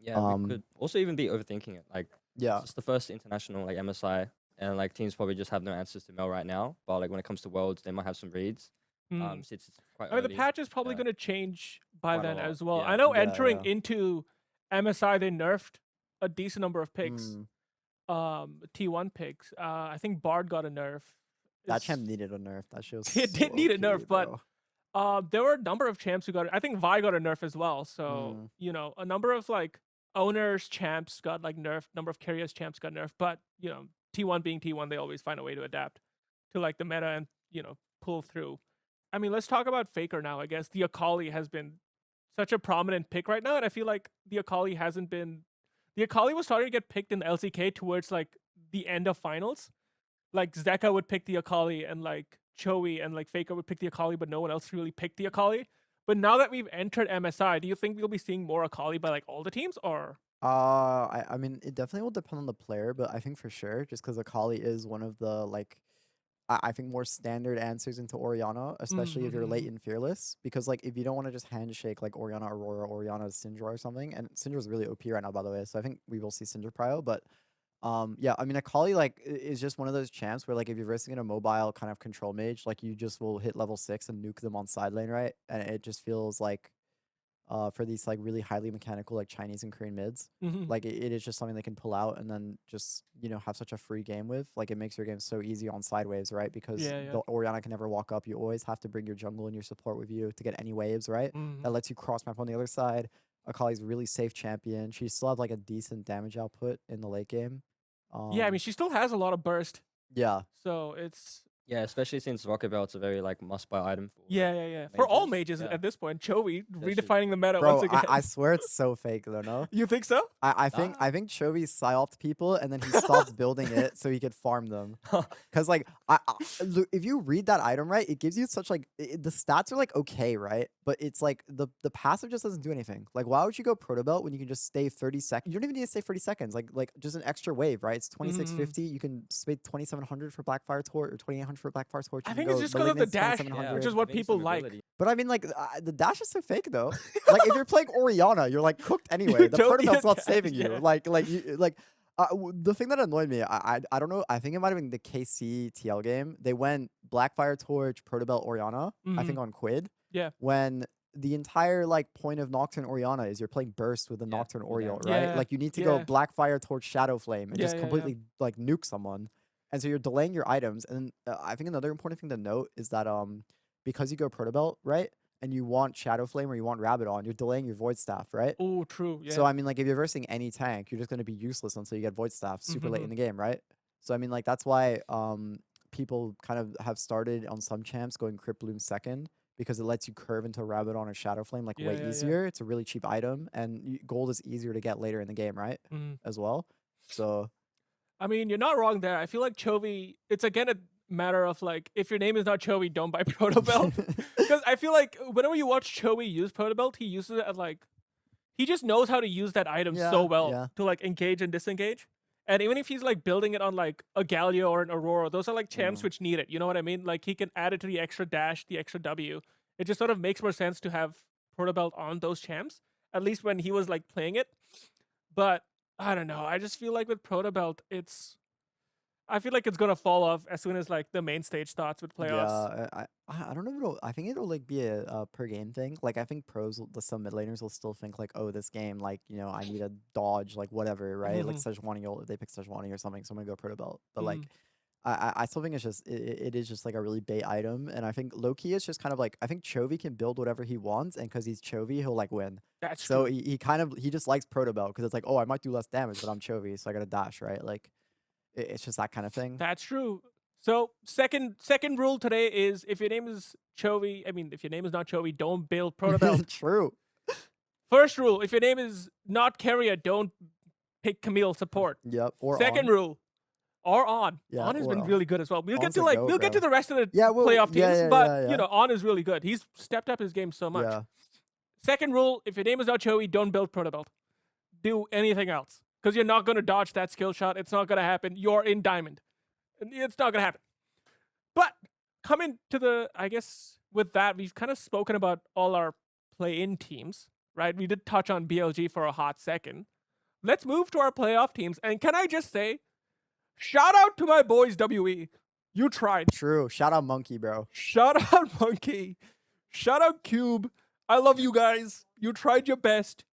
[SPEAKER 2] Yeah, we could also even be overthinking it. Like it's the first international like MSI, and like teams probably just have no answers to Mel right now. But like when it comes to Worlds, they might have some reads. Since it's quite
[SPEAKER 1] I mean, the patch is probably going to change by
[SPEAKER 2] Quite a
[SPEAKER 1] then
[SPEAKER 2] lot,
[SPEAKER 1] as well.
[SPEAKER 2] yeah.
[SPEAKER 1] I know entering into MSI they nerfed a decent number of picks. T1 picks. I think Bard got a nerf.
[SPEAKER 3] That champ needed a nerf. That shit was
[SPEAKER 1] it did need a nerf, but there were a number of champs who got it. I think Vi got a nerf as well. So a number of like owners champs got like nerfed. Number of carriers champs got nerfed. But T1 being T1, they always find a way to adapt to like the meta and pull through. I mean, let's talk about Faker now. I guess the Akali has been such a prominent pick right now, and I feel like the Akali hasn't been. The Akali was starting to get picked in LCK towards like the end of finals. Like Zeka would pick the Akali, and like Choey and like Faker would pick the Akali, but no one else really picked the Akali. But now that we've entered MSI, do you think we'll be seeing more Akali by like all the teams, or?
[SPEAKER 3] I mean, it definitely will depend on the player, but I think for sure, just because Akali is one of the like, I think more standard answers into Orianna, especially if you're late and fearless. Because like if you don't want to just handshake like Orianna Aurora, Orianna Syndra or something, and Syndra's really OP right now, by the way. So I think we will see Syndra prio, but yeah, I mean Akali like is just one of those champs where like if you're versing in a mobile kind of control mage, like you just will hit level 6 and nuke them on side lane, right? And it just feels like for these like really highly mechanical like Chinese and Korean mids, like it is just something they can pull out and then just have such a free game with. Like it makes your game so easy on side waves, right? Because the Orianna can never walk up. You always have to bring your jungle and your support with you to get any waves, right? That lets you cross map on the other side. Akali's really safe champion. She still have like a decent damage output in the late game.
[SPEAKER 1] Yeah, I mean she still has a lot of burst.
[SPEAKER 3] Yeah.
[SPEAKER 1] So it's.
[SPEAKER 2] Yeah, especially since Rocket Belt's a very like must-buy item for
[SPEAKER 1] mages. For all mages at this point. Chovy redefining the meta once again.
[SPEAKER 3] I swear it's so fake though, no?
[SPEAKER 1] You think so?
[SPEAKER 3] I think Chovy psyoped people and then he stopped building it so he could farm them. Cause like look, if you read that item right, it gives you such like the stats are like okay, right? But it's like the passive just doesn't do anything. Like why would you go proto belt when you can just stay 30 seconds? You don't even need to stay 30 seconds. Like just an extra wave, right? It's 2650. You can spend 2700 for Blackfire Torch or 2800 for Blackfire Torch.
[SPEAKER 1] I
[SPEAKER 3] You
[SPEAKER 1] think
[SPEAKER 3] can
[SPEAKER 1] it's
[SPEAKER 3] go
[SPEAKER 1] just because of the
[SPEAKER 3] Malignant's
[SPEAKER 1] dash,
[SPEAKER 3] 2700.
[SPEAKER 1] which is
[SPEAKER 2] I
[SPEAKER 1] what
[SPEAKER 2] think it's
[SPEAKER 1] people
[SPEAKER 2] the
[SPEAKER 1] like.
[SPEAKER 2] mobility.
[SPEAKER 3] But I mean, like, the dash is so fake though. Like, if you're playing Orianna, you're like cooked anyway. The
[SPEAKER 1] don't need
[SPEAKER 3] Protomelt's
[SPEAKER 1] a
[SPEAKER 3] not
[SPEAKER 1] dash,
[SPEAKER 3] saving you.
[SPEAKER 1] yeah.
[SPEAKER 3] The thing that annoyed me, I don't know. I think it might have been the KC TL game. They went Blackfire Torch, Protobelt, Orianna. I think on Quid.
[SPEAKER 1] Yeah.
[SPEAKER 3] When the entire like point of Nocturne Orianna is you're playing Burst with a
[SPEAKER 2] Yeah,
[SPEAKER 3] Nocturne
[SPEAKER 2] cooldown.
[SPEAKER 3] Oriole, right?
[SPEAKER 1] Yeah,
[SPEAKER 3] Like you need to go
[SPEAKER 1] yeah.
[SPEAKER 3] Blackfire Torch, Shadow Flame, and
[SPEAKER 1] Yeah,
[SPEAKER 3] just
[SPEAKER 1] yeah, yeah.
[SPEAKER 3] completely like nuke someone. And so you're delaying your items. And I think another important thing to note is that because you go Protobelt, right, and you want Shadow Flame or you want Rabadon, you're delaying your Void Staff, right?
[SPEAKER 1] Oh, true. Yeah.
[SPEAKER 3] So I mean, like if you're versing any tank, you're just gonna be useless until you get Void Staff super late in the game, right? So I mean, like that's why people kind of have started on some champs going Crypt Bloom second because it lets you curve into Rabadon or Shadow Flame like
[SPEAKER 1] Yeah,
[SPEAKER 3] way
[SPEAKER 1] yeah, yeah.
[SPEAKER 3] easier. It's a really cheap item, and gold is easier to get later in the game, right? As well. So
[SPEAKER 1] I mean, you're not wrong there. I feel like Chovy, it's again a matter of like, if your name is not Chovy, don't buy Protobelt. Because I feel like whenever you watch Chovy use Protobelt, he uses it as like, he just knows how to use that item so well to like engage and disengage. And even if he's like building it on like a Galio or an Aurora, those are like champs which need it. You know what I mean? Like he can add it to the extra dash, the extra W. It just sort of makes more sense to have Protobelt on those champs, at least when he was like playing it. But I don't know. I just feel like with Protobelt, I feel like it's gonna fall off as soon as like the main stage starts with playoffs.
[SPEAKER 3] yeah, I don't know. I think it'll like be a per game thing. Like I think some mid laners will still think like, oh, this game, like I need a dodge, like whatever, right? Like Sejuani, they pick Sejuani or something, so I'm gonna go Protobelt. But like, I still think it's just it is just like a really bait item, and I think low key is just kind of like I think Chovy can build whatever he wants, and because he's Chovy, he'll like win.
[SPEAKER 1] That's
[SPEAKER 3] So
[SPEAKER 1] true.
[SPEAKER 3] he just likes Protobelt because it's like, oh, I might do less damage, but I'm Chovy, so I got to dash, right? Like it's just that kind of thing.
[SPEAKER 1] That's true. So second rule today is if your name is Chovy, if your name is not Chovy, don't build Protobelt.
[SPEAKER 3] True.
[SPEAKER 1] First rule, if your name is not Carrier, don't pick Camille support.
[SPEAKER 3] Yep. Or
[SPEAKER 1] Second
[SPEAKER 3] on.
[SPEAKER 1] rule, or on.
[SPEAKER 3] Yeah,
[SPEAKER 1] On has
[SPEAKER 3] or
[SPEAKER 1] been
[SPEAKER 3] on.
[SPEAKER 1] really good as well. We'll get
[SPEAKER 3] On's
[SPEAKER 1] to
[SPEAKER 3] a
[SPEAKER 1] like
[SPEAKER 3] goat,
[SPEAKER 1] we'll get to
[SPEAKER 3] bro.
[SPEAKER 1] the rest of the
[SPEAKER 3] Yeah,
[SPEAKER 1] playoff teams,
[SPEAKER 3] yeah,
[SPEAKER 1] but
[SPEAKER 3] yeah.
[SPEAKER 1] On is really good. He's stepped up his game so much.
[SPEAKER 3] Yeah.
[SPEAKER 1] Second rule, if your name is not Chovy, don't build Protobelt. Do anything else. Because you're not going to dodge that skill shot. It's not going to happen. You're in Diamond. It's not going to happen. But coming to the, I guess, with that, we've kind of spoken about all our play-in teams, right? We did touch on BLG for a hot second. Let's move to our playoff teams. And can I just say, shout out to my boys, WE. You tried.
[SPEAKER 3] True. Shout out Monkey, bro.
[SPEAKER 1] Shout out Monkey. Shout out Cube. I love you guys. You tried your best,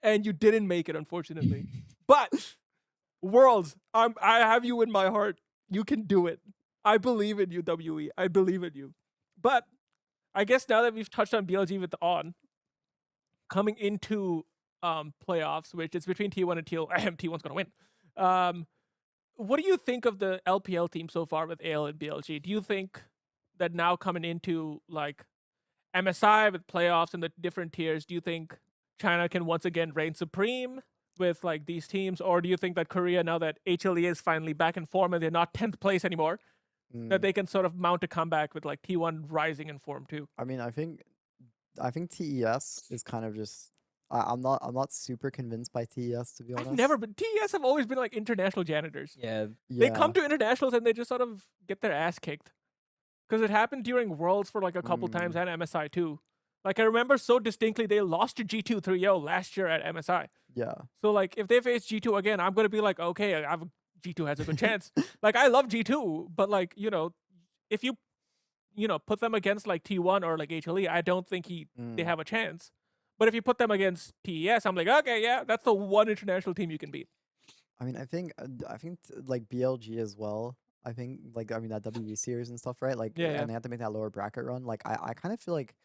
[SPEAKER 1] and you didn't make it, unfortunately. But Worlds, I have you in my heart. You can do it. I believe in you, WE. I believe in you. But I guess now that we've touched on BLG with On, coming into playoffs, which is between T1 and TL, T1's gonna win. What do you think of the LPL team so far with AL and BLG? Do you think that now coming into like MSI with playoffs and the different tiers, do you think China can once again reign supreme with like these teams, or do you think that Korea, now that HLE is finally back in form and they're not 10th place anymore, that they can sort of mount a comeback with like T1 rising in form too?
[SPEAKER 3] I mean, I think TES is kind of just. I'm not super convinced by TES, to be honest.
[SPEAKER 1] I've never been. TES have always been like international janitors.
[SPEAKER 2] Yeah.
[SPEAKER 1] They come to internationals and they just sort of get their ass kicked. Because it happened during Worlds for like a couple times and MSI too. Like I remember so distinctly they lost to G2 3-0 last year at MSI.
[SPEAKER 3] Yeah.
[SPEAKER 1] So like if they face G2 again, I'm gonna be like, okay, G2 has a good chance. Like I love G2, but like, if you put them against like T1 or like HLE, I don't think they have a chance. But if you put them against TES, I'm like, okay, yeah, that's the one international team you can beat.
[SPEAKER 3] I mean, I think like BLG as well. I think that WE series and stuff, right? Like,
[SPEAKER 1] Yeah.
[SPEAKER 3] and they had to make that lower bracket run. Like, I kind of feel like,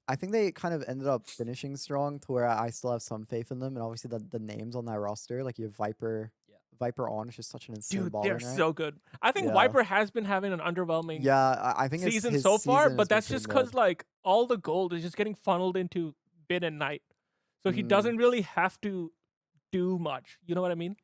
[SPEAKER 3] I think they kind of ended up finishing strong to where I still have some faith in them. And obviously the names on that roster, like you have Viper.
[SPEAKER 2] Yeah.
[SPEAKER 3] Viper on is just such an insane
[SPEAKER 1] Dude,
[SPEAKER 3] baller,
[SPEAKER 1] they're
[SPEAKER 3] right?
[SPEAKER 1] so good. I think
[SPEAKER 3] Yeah.
[SPEAKER 1] Viper has been having an underwhelming
[SPEAKER 3] I think
[SPEAKER 1] season
[SPEAKER 3] his
[SPEAKER 1] so far,
[SPEAKER 3] season
[SPEAKER 1] but
[SPEAKER 3] has been
[SPEAKER 1] that's just
[SPEAKER 3] pretty
[SPEAKER 1] because like all the gold is just getting funneled into Bin and Knight. So he
[SPEAKER 3] Mm.
[SPEAKER 1] doesn't really have to do much. You know what I mean?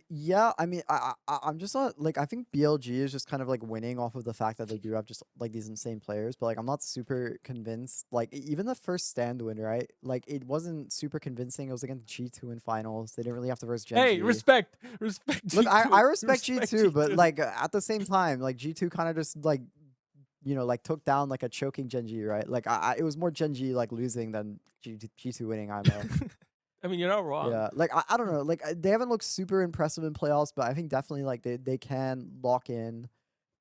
[SPEAKER 3] Yeah, I mean, I'm just not like I think BLG is just kind of like winning off of the fact that they do have just like these insane players, but like I'm not super convinced. Like even the first stand win, right? Like it wasn't super convincing. It was against G2 in finals. They didn't really have to verse Gen
[SPEAKER 1] Hey,
[SPEAKER 3] G.
[SPEAKER 1] respect
[SPEAKER 3] Look, I
[SPEAKER 1] G2,
[SPEAKER 3] respect
[SPEAKER 1] respect
[SPEAKER 3] G2, but
[SPEAKER 1] G2.
[SPEAKER 3] like at the same time, like G2 kind of just like like took down like a choking Gen G, right? Like it was more Gen G like losing than G2 winning. I know.
[SPEAKER 1] I mean, you're not wrong.
[SPEAKER 3] Yeah, like I don't know, like they haven't looked super impressive in playoffs, but I think definitely like they can lock in.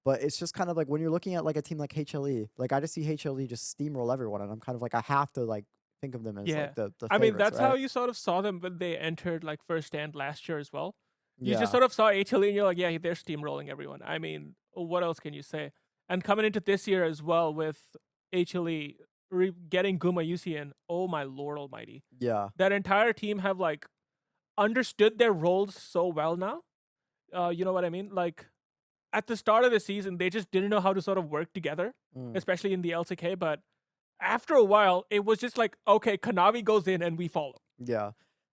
[SPEAKER 3] But it's just kind of like when you're looking at like a team like HLE, like I just see HLE just steamroll everyone, and I'm kind of like I have to like think of them as
[SPEAKER 1] Yeah.
[SPEAKER 3] like the
[SPEAKER 1] I mean,
[SPEAKER 3] favorites,
[SPEAKER 1] that's how
[SPEAKER 3] right?
[SPEAKER 1] you sort of saw them when they entered like first stand last year as well. You just
[SPEAKER 3] Yeah,
[SPEAKER 1] sort of saw HLE and you're like, yeah, they're steamrolling everyone. I mean, what else can you say? And coming into this year as well with HLE getting Guma Yusi in, oh my lord almighty.
[SPEAKER 3] yeah,
[SPEAKER 1] That entire team have like understood their roles so well now. You know what I mean? Like at the start of the season, they just didn't know how to sort of work together,
[SPEAKER 3] mm,
[SPEAKER 1] especially in the LCK. But after a while, it was just like, okay, Kanavi goes in and we follow.
[SPEAKER 3] yeah.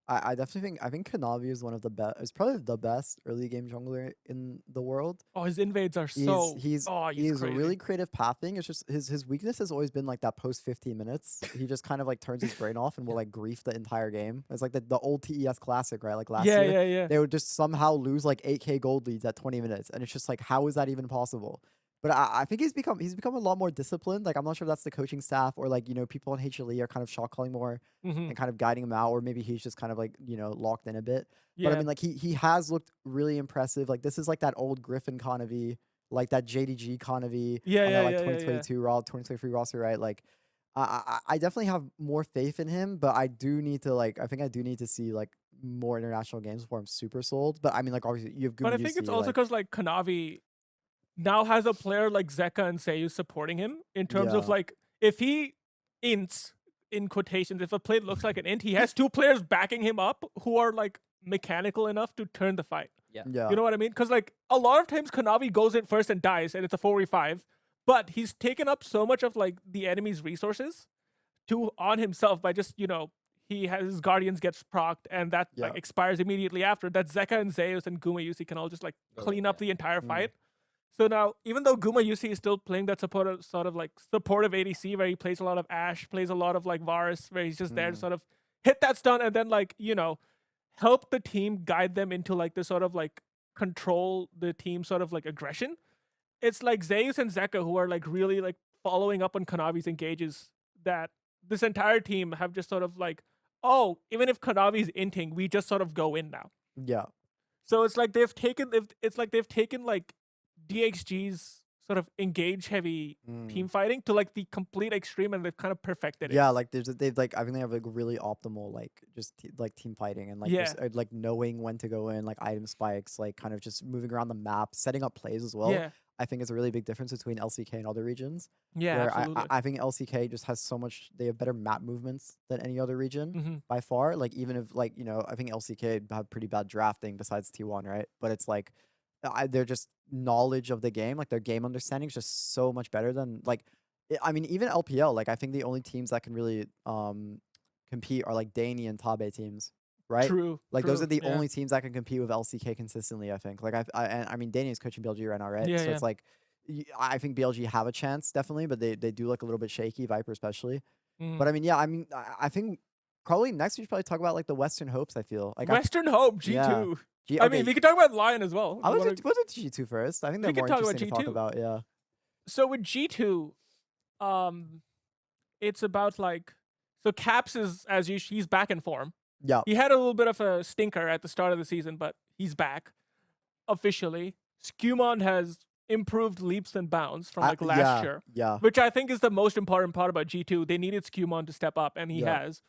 [SPEAKER 3] I definitely think Kanavi is one of the best. Is probably the best early game jungler in the world.
[SPEAKER 1] Oh, his invades are so. Oh, he's
[SPEAKER 3] He's
[SPEAKER 1] crazy.
[SPEAKER 3] really creative pathing. It's just his weakness has always been like that post 15 minutes. He just kind of like turns his brain off and will like grief the entire game. It's like the old TES classic, right? Like last
[SPEAKER 1] Yeah,
[SPEAKER 3] year,
[SPEAKER 1] yeah, yeah.
[SPEAKER 3] they would just somehow lose like 8K gold leads at 20 minutes, and it's just like how is that even possible? But I think he's become a lot more disciplined. Like I'm not sure if that's the coaching staff or like people in HLE are kind of shot calling more
[SPEAKER 1] Hmm.
[SPEAKER 3] and kind of guiding him out, or maybe he's just kind of like locked in a bit. But I
[SPEAKER 1] Yeah,
[SPEAKER 3] mean, like he has looked really impressive. Like this is like that old Griffin Conavi, like that JDG Conavi
[SPEAKER 1] yeah,
[SPEAKER 3] on that
[SPEAKER 1] yeah,
[SPEAKER 3] like
[SPEAKER 1] yeah, yeah, yeah.
[SPEAKER 3] 2023 roster, right? Like I definitely have more faith in him, but I do need to like I think I do need to see like more international games before I'm super sold. But I mean, like obviously you have
[SPEAKER 1] But I
[SPEAKER 3] Gumi
[SPEAKER 1] think it's
[SPEAKER 3] UC,
[SPEAKER 1] also
[SPEAKER 3] like
[SPEAKER 1] because like Kanavi now has a player like Zeka and Seiyuu supporting him in terms of
[SPEAKER 3] yeah,
[SPEAKER 1] like if he ints in quotations, if a play looks like an int, he has two players backing him up who are like mechanical enough to turn the fight.
[SPEAKER 2] Yeah.
[SPEAKER 3] yeah,
[SPEAKER 1] You know what I mean? Because like a lot of times Kanavi goes in first and dies, and it's a 4v5. But he's taken up so much of like the enemy's resources to on himself by just he has his guardians gets procced and that
[SPEAKER 3] yeah,
[SPEAKER 1] like expires immediately after. That Zeka and Zeus and Guma Yusi can all just like
[SPEAKER 2] Go in,
[SPEAKER 1] clean up
[SPEAKER 2] yeah.
[SPEAKER 1] the entire
[SPEAKER 3] mm,
[SPEAKER 1] fight. So now, even though Guma Yusi is still playing that supportive sort of like supportive ADC where he plays a lot of Ashe, plays a lot of like Varus, where he's just there to
[SPEAKER 3] mm,
[SPEAKER 1] sort of hit that stun and then like help the team guide them into like the sort of like control the team sort of like aggression. It's like Zeus and Zeka who are like really like following up on Kanavi's engages that this entire team have just sort of like, oh, even if Kanavi's inting, we just sort of go in now.
[SPEAKER 3] yeah,
[SPEAKER 1] So it's like they've taken like DXG's sort of engage heavy
[SPEAKER 3] mm.
[SPEAKER 1] team fighting to like the complete extreme and they've kind of perfected it.
[SPEAKER 3] Yeah, like they've like I think they have like really optimal like just like team fighting and like
[SPEAKER 1] Yeah.
[SPEAKER 3] just like knowing when to go in, like item spikes, like kind of just moving around the map, setting up plays as well.
[SPEAKER 1] Yeah.
[SPEAKER 3] I think is a really big difference between LCK and other regions.
[SPEAKER 1] Yeah,
[SPEAKER 3] Where
[SPEAKER 1] absolutely.
[SPEAKER 3] I think LCK just has so much. They have better map movements than any other region
[SPEAKER 1] Hmm.
[SPEAKER 3] by far. Like even if like I think LCK have pretty bad drafting besides T1, right? But it's like they're just knowledge of the game, like their game understanding is just so much better than like I mean, even LPL, like I think the only teams that can really compete are like Dany and Tabe teams, right?
[SPEAKER 1] True.
[SPEAKER 3] Like those are
[SPEAKER 1] True.
[SPEAKER 3] the
[SPEAKER 1] Yeah.
[SPEAKER 3] only teams that can compete with LCK consistently. I think. Like and I mean, Dany is coaching BLG right now, right?
[SPEAKER 1] Yeah,
[SPEAKER 3] So
[SPEAKER 1] yeah.
[SPEAKER 3] it's like I think BLG have a chance definitely, but they do look a little bit shaky, Viper especially.
[SPEAKER 1] Mhm.
[SPEAKER 3] But I mean, yeah, I mean, I think probably next we should probably talk about like the Western hopes. I feel like
[SPEAKER 1] Western Hope
[SPEAKER 3] yeah.
[SPEAKER 1] G2. I mean,
[SPEAKER 3] Okay,
[SPEAKER 1] we could talk about Lion as well.
[SPEAKER 3] I
[SPEAKER 1] You
[SPEAKER 3] was
[SPEAKER 1] wanna,
[SPEAKER 3] just go to G2 first. I think they're
[SPEAKER 1] we could
[SPEAKER 3] more
[SPEAKER 1] talk about
[SPEAKER 3] interesting to talk
[SPEAKER 1] G2.
[SPEAKER 3] about. Yeah.
[SPEAKER 1] So with G2, um it's about like so Caps is as you he's back in form.
[SPEAKER 3] Yeah.
[SPEAKER 1] He had a little bit of a stinker at the start of the season, but he's back officially. Skumon has improved leaps and bounds from like last
[SPEAKER 3] Yeah.
[SPEAKER 1] year,
[SPEAKER 3] Yeah.
[SPEAKER 1] which I think is the most important part about G2. They needed Skumon to step up, and he
[SPEAKER 3] Yeah.
[SPEAKER 1] has.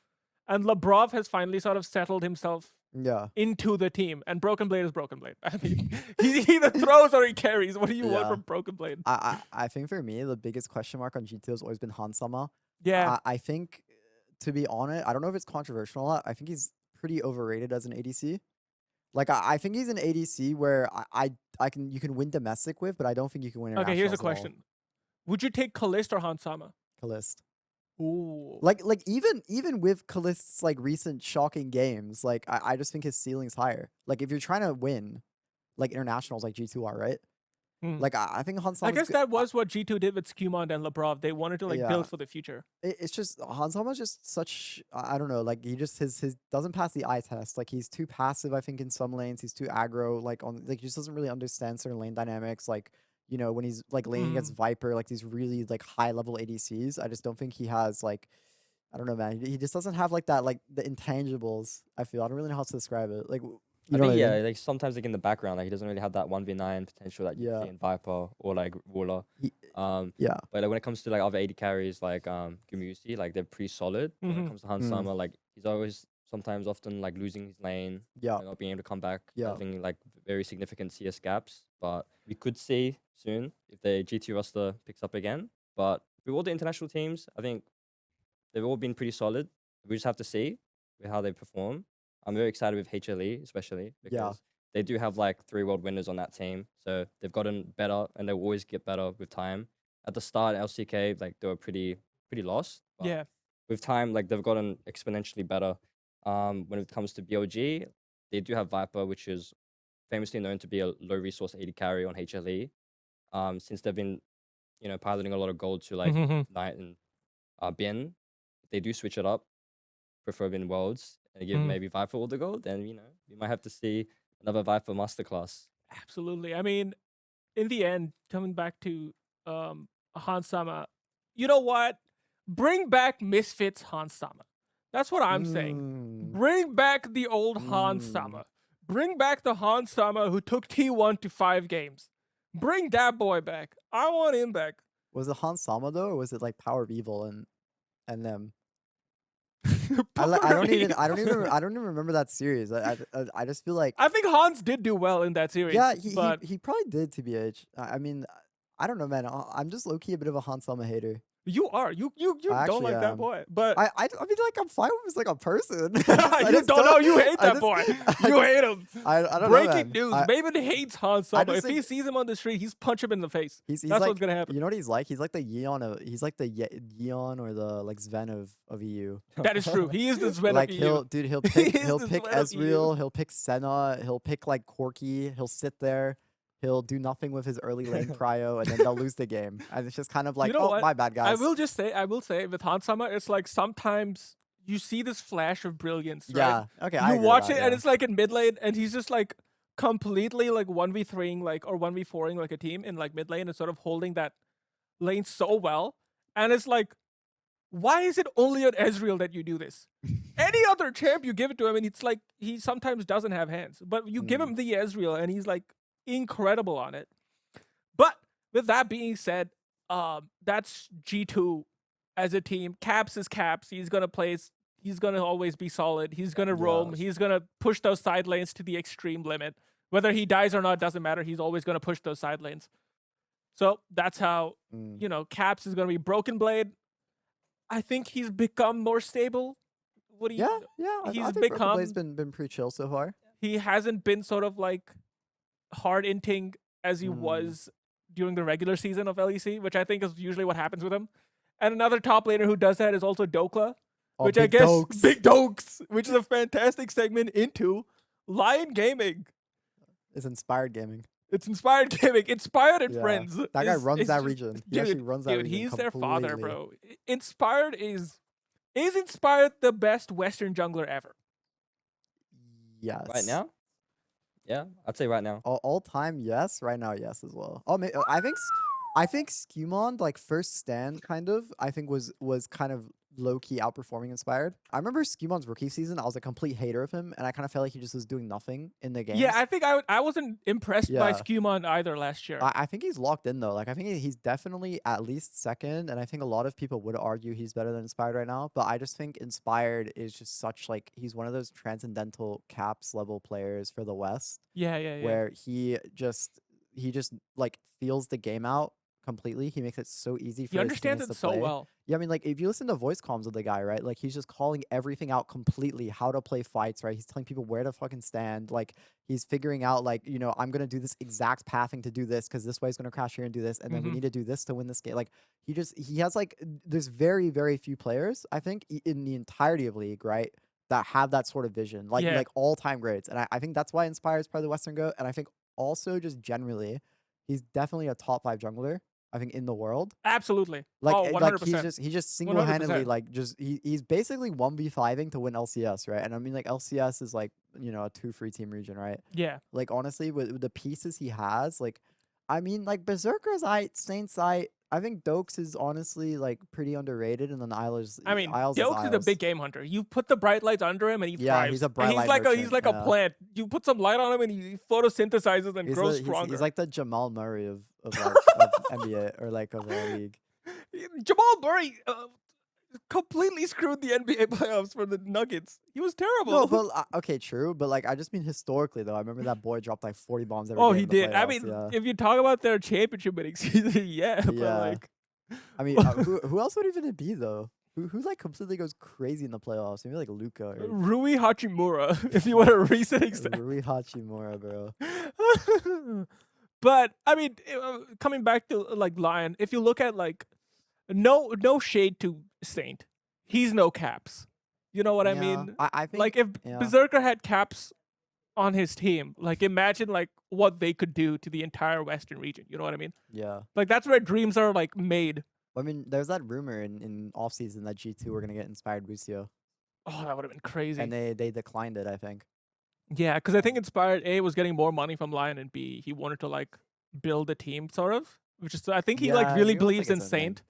[SPEAKER 1] And Labrov has finally sort of settled himself
[SPEAKER 3] Yeah.
[SPEAKER 1] into the team. And Broken Blade is Broken Blade. I mean, he either throws or he carries. What do you want
[SPEAKER 3] Yeah.
[SPEAKER 1] from Broken Blade?
[SPEAKER 3] I think for me the biggest question mark on G2 has always been Hansama.
[SPEAKER 1] Yeah.
[SPEAKER 3] I think to be honest, I don't know if it's controversial or not. I think he's pretty overrated as an ADC. Like I think he's an ADC where I can you can win domestic with, but I don't think you can win
[SPEAKER 1] Okay, here's
[SPEAKER 3] international
[SPEAKER 1] a
[SPEAKER 3] as well.
[SPEAKER 1] question. Would you take Kalist or Hansama?
[SPEAKER 3] Kalist.
[SPEAKER 1] Ooh.
[SPEAKER 3] Like even with Calist's like recent shocking games, like I just think his ceiling's higher. Like if you're trying to win, like internationals like G2 are, right?
[SPEAKER 1] Hmm.
[SPEAKER 3] Like I think
[SPEAKER 1] I
[SPEAKER 3] Hansama's
[SPEAKER 1] guess that was what G2 did with Skumond and Lebrov. They wanted to like
[SPEAKER 3] yeah.
[SPEAKER 1] build for the future.
[SPEAKER 3] It's just Hansama's just such I don't know, like he just his doesn't pass the eye test. Like he's too passive, I think, in some lanes. He's too aggro, like on like he just doesn't really understand certain lane dynamics. Like, you know, when he's like laning against Viper, like these really like high level ADCs, I just don't think he has like I don't know, man. He just doesn't have like that, like the intangibles. I feel I don't really know how to describe it. Like, you
[SPEAKER 2] I
[SPEAKER 3] know
[SPEAKER 2] think
[SPEAKER 3] what I mean?
[SPEAKER 2] like sometimes like in the background, like he doesn't really have that 1v9 potential that you
[SPEAKER 3] Yeah.
[SPEAKER 2] see in Viper or like Ruler.
[SPEAKER 3] He,
[SPEAKER 2] Um,
[SPEAKER 3] yeah.
[SPEAKER 2] but like when it comes to like other AD carries like Gumusi, like they're pretty solid. When it comes to Hansama, like he's always sometimes often like losing his lane,
[SPEAKER 3] Yeah.
[SPEAKER 2] not being able to come back,
[SPEAKER 3] Yeah.
[SPEAKER 2] having like very significant CS gaps. But we could see soon if the GT roster picks up again. But with all the international teams, I think they've all been pretty solid. We just have to see how they perform. I'm very excited with HLE, especially because they do have like 3 world winners on that team. So they've gotten better and they'll always get better with time. At the start, LCK, like they were pretty lost. But
[SPEAKER 1] Yeah.
[SPEAKER 2] with time, like they've gotten exponentially better. When it comes to BOG, they do have Viper, which is famously known to be a low resource AD carry on HLE. Since they've been, piloting a lot of gold to like Knight and Bien, if they do switch it up, prefer in Worlds, and give maybe Viper all the gold, then we might have to see another Viper masterclass.
[SPEAKER 1] Absolutely. I mean, in the end, coming back to Hansama, you know what? Bring back Misfits Hansama. That's what I'm saying. Bring back the old Hansama. Bring back the Hansama who took T1 to 5 games. Bring that boy back. I want him back.
[SPEAKER 3] Was it Hansama though, or was it like Power of Evil and them? I don't even remember that series. I just feel like
[SPEAKER 1] I think Hans did do well in that series.
[SPEAKER 3] yeah,
[SPEAKER 1] but
[SPEAKER 3] he probably did, TBH. I mean, I don't know, man. I'm just low key a bit of a Hansama hater.
[SPEAKER 1] you are. You
[SPEAKER 3] I
[SPEAKER 1] don't like that
[SPEAKER 3] am.
[SPEAKER 1] boy. But
[SPEAKER 3] I mean, like I'm fine with him as like a person.
[SPEAKER 1] you don't know. You hate that boy. You hate him.
[SPEAKER 3] I don't
[SPEAKER 1] Breaking
[SPEAKER 3] know,
[SPEAKER 1] news.
[SPEAKER 3] man.
[SPEAKER 1] Maben hates Hansama.
[SPEAKER 3] just
[SPEAKER 1] If he
[SPEAKER 3] think-
[SPEAKER 1] sees him on the street, he's punch him in the face.
[SPEAKER 3] He's
[SPEAKER 1] That's
[SPEAKER 3] like,
[SPEAKER 1] what's gonna happen.
[SPEAKER 3] You know what he's like? He's like the he's like the Yeon or the like Sven of EU.
[SPEAKER 1] That is true. He is the Sven
[SPEAKER 3] Like
[SPEAKER 1] of EU.
[SPEAKER 3] he'll
[SPEAKER 1] He
[SPEAKER 3] pick
[SPEAKER 1] is
[SPEAKER 3] he'll
[SPEAKER 1] the
[SPEAKER 3] pick
[SPEAKER 1] Sven of EU.
[SPEAKER 3] Ezreal, he'll pick Senna, he'll pick like Corki, he'll sit there, he'll do nothing with his early lane prio, and then they'll lose the game. And it's just kind of like,
[SPEAKER 1] You know
[SPEAKER 3] oh,
[SPEAKER 1] what?
[SPEAKER 3] my bad, guys.
[SPEAKER 1] I will say with Hansama, it's like sometimes you see this flash of brilliance, right?
[SPEAKER 3] Yeah. Okay. I
[SPEAKER 1] You
[SPEAKER 3] agree with
[SPEAKER 1] watch
[SPEAKER 3] that,
[SPEAKER 1] it and
[SPEAKER 3] yeah.
[SPEAKER 1] it's like in mid lane, and he's just like completely like 1v3ing like or 1v4ing like a team in like mid lane and sort of holding that lane so well. And it's like, why is it only on Ezreal that you do this? Any other champ you give it to him, and it's like he sometimes doesn't have hands, but you give him the Ezreal, and he's like incredible on it. But with that being said, that's G2 as a team. Caps is Caps. He's gonna play. He's gonna always be solid. He's gonna roam.
[SPEAKER 3] Yes.
[SPEAKER 1] He's gonna push those side lanes to the extreme limit. Whether he dies or not doesn't matter. He's always gonna push those side lanes. So that's how Caps is gonna be Broken Blade. I think he's become more stable. What do you?
[SPEAKER 3] Yeah. I
[SPEAKER 1] he's
[SPEAKER 3] think
[SPEAKER 1] become.
[SPEAKER 3] Blade's been pretty chill so far.
[SPEAKER 1] He hasn't been sort of like hard inting as he was during the regular season of LEC, which I think is usually what happens with him. And another top laner who does that is also Dokla, which I
[SPEAKER 3] Big
[SPEAKER 1] guess
[SPEAKER 3] Dokes.
[SPEAKER 1] Big Dokes, which is a fantastic segment into Lion Gaming.
[SPEAKER 3] It's Inspired Gaming.
[SPEAKER 1] It's Inspired Gaming, Inspired and
[SPEAKER 3] Yeah.
[SPEAKER 1] Friends.
[SPEAKER 3] That guy runs that
[SPEAKER 1] just-
[SPEAKER 3] region. He
[SPEAKER 1] Dude,
[SPEAKER 3] actually runs that
[SPEAKER 1] dude,
[SPEAKER 3] region
[SPEAKER 1] he's their father,
[SPEAKER 3] completely.
[SPEAKER 1] bro. Inspired is Inspired the best Western jungler ever?
[SPEAKER 3] Yes.
[SPEAKER 2] Right now? Yeah, I'd say right now.
[SPEAKER 3] All time, yes. Right now, yes as well. Oh, I think Skumond, like first stand, kind of. I think was kind of low key outperforming Inspired. I remember Skumond's rookie season. I was a complete hater of him, and I kind of felt like he just was doing nothing in the game.
[SPEAKER 1] Yeah, I think I wasn't impressed by
[SPEAKER 3] Yeah.
[SPEAKER 1] Skumon either last year.
[SPEAKER 3] I think he's locked in though. Like I think he's definitely at least second, and I think a lot of people would argue he's better than Inspired right now. But I just think Inspired is just such like he's one of those transcendental caps level players for the West,
[SPEAKER 1] yeah.
[SPEAKER 3] where he just like feels the game out completely. He makes it so easy for
[SPEAKER 1] He
[SPEAKER 3] his
[SPEAKER 1] understands
[SPEAKER 3] teammates
[SPEAKER 1] it
[SPEAKER 3] to
[SPEAKER 1] so
[SPEAKER 3] play.
[SPEAKER 1] well.
[SPEAKER 3] Yeah, I mean, like if you listen to voice comms of the guy, right? Like he's just calling everything out completely, how to play fights, right? He's telling people where to fucking stand. Like he's figuring out, like, I'm gonna do this exact pathing to do this because this way is gonna crash here and do this, and then we
[SPEAKER 1] Mhm.
[SPEAKER 3] need to do this to win this game. Like he has like there's very very few players I think in the entirety of League, right, that have that sort of vision, like
[SPEAKER 1] Yeah.
[SPEAKER 3] all time greats, and I think that's why Inspire is part of the Western GOAT, and I think also just generally, he's definitely a top 5 jungler. I think in the world.
[SPEAKER 1] Absolutely.
[SPEAKER 3] Like,
[SPEAKER 1] Oh,
[SPEAKER 3] like
[SPEAKER 1] 100%.
[SPEAKER 3] he just single-handedly
[SPEAKER 1] 100%.
[SPEAKER 3] like he's basically 1v5ing to win LCS, right? And I mean like LCS is like, a 2 free team region, right?
[SPEAKER 1] Yeah.
[SPEAKER 3] Like honestly with the pieces he has, like I mean like Berserker's Saint's I think Dokes is honestly like pretty underrated, and then
[SPEAKER 1] I mean,
[SPEAKER 3] Isles is
[SPEAKER 1] Dokes is a big
[SPEAKER 3] Isles.
[SPEAKER 1] game hunter. You put the bright lights under him and he
[SPEAKER 3] Yeah, he's
[SPEAKER 1] thrives.
[SPEAKER 3] a bright
[SPEAKER 1] And he's
[SPEAKER 3] light
[SPEAKER 1] like a
[SPEAKER 3] merchant.
[SPEAKER 1] a
[SPEAKER 3] Yeah.
[SPEAKER 1] plant. You put some light on him and he photosynthesizes and grows stronger.
[SPEAKER 3] He's like the Jamal Murray of like of NBA or like of a league.
[SPEAKER 1] Jamal Murray completely screwed the NBA playoffs for the Nuggets. He was terrible.
[SPEAKER 3] No, but okay, true. But like, I just mean historically, though. I remember that boy dropped like 40 bombs every
[SPEAKER 1] Oh,
[SPEAKER 3] game
[SPEAKER 1] he
[SPEAKER 3] in the
[SPEAKER 1] did. I
[SPEAKER 3] playoffs,
[SPEAKER 1] mean,
[SPEAKER 3] yeah.
[SPEAKER 1] if you talk about their championship winning season, yeah, but
[SPEAKER 3] Yeah.
[SPEAKER 1] like,
[SPEAKER 3] I mean, who else would even it be though? Who like completely goes crazy in the playoffs? Maybe like Luca or
[SPEAKER 1] Rui Hachimura, if you want a recent example.
[SPEAKER 3] Rui Hachimura, bro.
[SPEAKER 1] But I mean, coming back to like Lion, if you look at like, no shade to Saint, he's no caps. You know what I
[SPEAKER 3] Yeah,
[SPEAKER 1] mean?
[SPEAKER 3] I think
[SPEAKER 1] Like if
[SPEAKER 3] yeah.
[SPEAKER 1] Berserker had caps on his team, like imagine like what they could do to the entire Western region. You know what I mean?
[SPEAKER 3] Yeah.
[SPEAKER 1] Like that's where dreams are like made.
[SPEAKER 3] I mean, there's that rumor in off season that G2 were gonna get Inspired Lucio,
[SPEAKER 1] Oh, that would have been crazy.
[SPEAKER 3] and they declined it, I think.
[SPEAKER 1] Yeah, because I think Inspired A was getting more money from Lion, and B he wanted to like build a team, sort of. Which is I think he like
[SPEAKER 3] Yeah,
[SPEAKER 1] really
[SPEAKER 3] he wants,
[SPEAKER 1] believes
[SPEAKER 3] like,
[SPEAKER 1] in
[SPEAKER 3] his own thing.
[SPEAKER 1] Saint.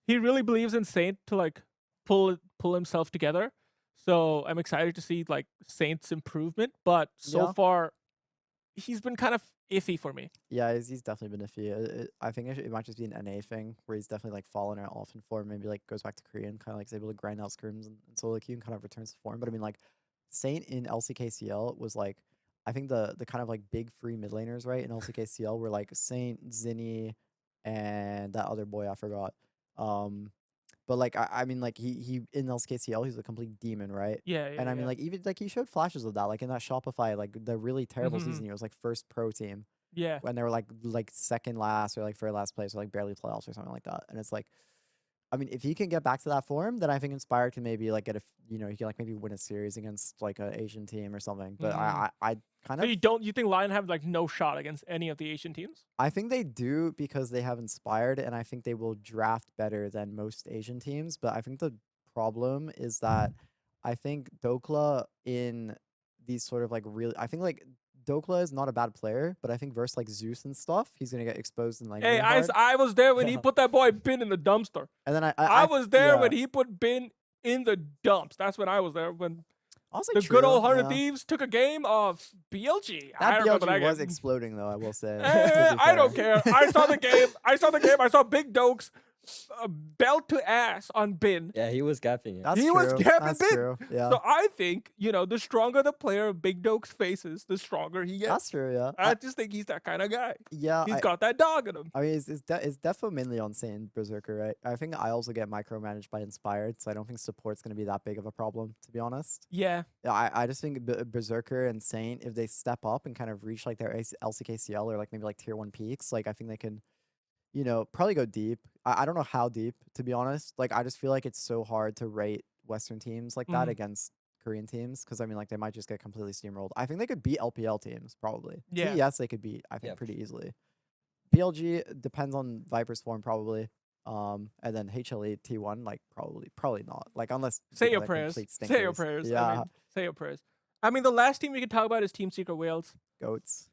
[SPEAKER 1] He really believes in Saint to like pull himself together. So I'm excited to see like Saint's improvement, but so
[SPEAKER 3] Yeah.
[SPEAKER 1] far he's been kind of iffy for me.
[SPEAKER 3] Yeah, he's definitely been iffy. I think it might just be an NA thing where he's definitely like fallen out off in form. Maybe like goes back to Korean, kind of like is able to grind out scrims and solo queue and kind of returns to form. But I mean like Saint in LCKCL was like I think the kind of like big free mid laners, right, in LCKCL were like Saint, Zinni, and that other boy I forgot. But like I mean like he in LCKCL he's a complete demon, right?
[SPEAKER 1] Yeah, yeah.
[SPEAKER 3] And I mean
[SPEAKER 1] yeah.
[SPEAKER 3] like even like he showed flashes of that, like in that Shopify, like the really terrible
[SPEAKER 1] Mhm.
[SPEAKER 3] season. He was like first pro team
[SPEAKER 1] Yeah.
[SPEAKER 3] when they were like second last or like third last place or like barely playoffs or something like that. And it's like, I mean, if he can get back to that form, then I think Inspired can maybe like get he can like maybe win a series against like an Asian team or something. But I kind
[SPEAKER 1] So
[SPEAKER 3] of
[SPEAKER 1] you think Lion have like no shot against any of the Asian teams?
[SPEAKER 3] I think they do because they have Inspired, and I think they will draft better than most Asian teams. But I think the problem is that I think Dokla in these sort of like really, I think like Dokla is not a bad player, but I think versus like Zeus and stuff, he's gonna get exposed in like
[SPEAKER 1] Hey,
[SPEAKER 3] really hard.
[SPEAKER 1] I was there when he
[SPEAKER 3] Yeah.
[SPEAKER 1] put that boy Bin in the dumpster.
[SPEAKER 3] And then
[SPEAKER 1] I was there
[SPEAKER 3] yeah.
[SPEAKER 1] when he put Bin in the dumps. That's when I was there when
[SPEAKER 3] Honestly,
[SPEAKER 1] the good old
[SPEAKER 3] true,
[SPEAKER 1] 100
[SPEAKER 3] yeah.
[SPEAKER 1] Thieves took a game of BLG. I
[SPEAKER 3] That
[SPEAKER 1] remember
[SPEAKER 3] BLG
[SPEAKER 1] that
[SPEAKER 3] was
[SPEAKER 1] game.
[SPEAKER 3] exploding though, I will say. to
[SPEAKER 1] Eh,
[SPEAKER 3] be
[SPEAKER 1] I don't
[SPEAKER 3] fair.
[SPEAKER 1] care. I saw the game. I saw Big Dokes belt to ass on Bin.
[SPEAKER 2] Yeah, he was gapping it.
[SPEAKER 3] That's
[SPEAKER 1] He
[SPEAKER 3] true.
[SPEAKER 1] was capping
[SPEAKER 3] That's
[SPEAKER 1] Bin.
[SPEAKER 3] true. Yeah.
[SPEAKER 1] So I think, the stronger the player Big Dokes faces, the stronger he gets.
[SPEAKER 3] That's true, yeah.
[SPEAKER 1] I just think he's that kind of guy.
[SPEAKER 3] Yeah,
[SPEAKER 1] He's got that dog in him.
[SPEAKER 3] I mean, it's definitely mainly on Saint Berserker, right? I think I also get micromanaged by Inspired, so I don't think support's gonna be that big of a problem, to be honest.
[SPEAKER 1] Yeah.
[SPEAKER 3] Yeah, I just think Berserker and Saint, if they step up and kind of reach like their LCKCL or like maybe like tier 1 peaks, like I think they can, probably go deep. I don't know how deep, to be honest. Like I just feel like it's so hard to rate Western teams like that
[SPEAKER 1] Mhm.
[SPEAKER 3] against Korean teams, because I mean like they might just get completely steamrolled. I think they could beat LPL teams probably.
[SPEAKER 1] Yeah.
[SPEAKER 3] TES they could beat, I think,
[SPEAKER 2] Yeah, for
[SPEAKER 3] pretty
[SPEAKER 2] sure.
[SPEAKER 3] easily. PLG depends on Viper's form probably. And then HLE T1 like probably not. Like unless
[SPEAKER 1] Say
[SPEAKER 3] they're
[SPEAKER 1] your prayers.
[SPEAKER 3] complete
[SPEAKER 1] Say your
[SPEAKER 3] stinkers.
[SPEAKER 1] prayers.
[SPEAKER 3] Yeah,
[SPEAKER 1] I mean, say your prayers. I mean, the last team we can talk about is Team Secret Wales,
[SPEAKER 3] goats.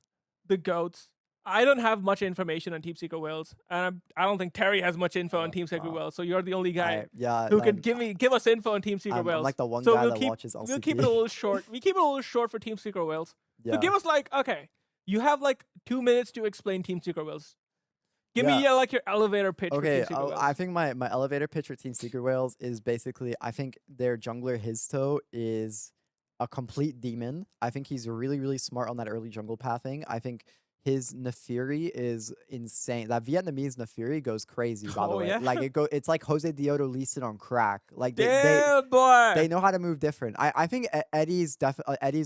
[SPEAKER 1] the GOATs. I don't have much information on Team Secret Wales, and I don't think Terry has much info on Team Secret Wales. So you're the only guy
[SPEAKER 3] Yeah,
[SPEAKER 1] who can give us info on Team Secret
[SPEAKER 3] I'm
[SPEAKER 1] Wales.
[SPEAKER 3] like the one
[SPEAKER 1] So
[SPEAKER 3] guy
[SPEAKER 1] we'll
[SPEAKER 3] that
[SPEAKER 1] keep
[SPEAKER 3] watches LCK.
[SPEAKER 1] we'll keep it a little short. We keep it a little short for Team Secret Wales.
[SPEAKER 3] Yeah.
[SPEAKER 1] So give us like, okay, you have like 2 minutes to explain Team Secret Wales. Give me
[SPEAKER 3] Yeah.
[SPEAKER 1] like your elevator pitch for
[SPEAKER 3] Okay,
[SPEAKER 1] Team Secret Wales.
[SPEAKER 3] I think my elevator pitch for Team Secret Whales is basically I think their jungler Hizto is a complete demon. I think he's really, really smart on that early jungle pathing. I think his Nefiri is insane. That Vietnamese Nefiri goes crazy, by the
[SPEAKER 1] Oh,
[SPEAKER 3] way.
[SPEAKER 1] yeah?
[SPEAKER 3] Like it's like Jose Dioto leased it on crack. Like
[SPEAKER 1] Damn, boy.
[SPEAKER 3] they know how to move different. I think Eddie's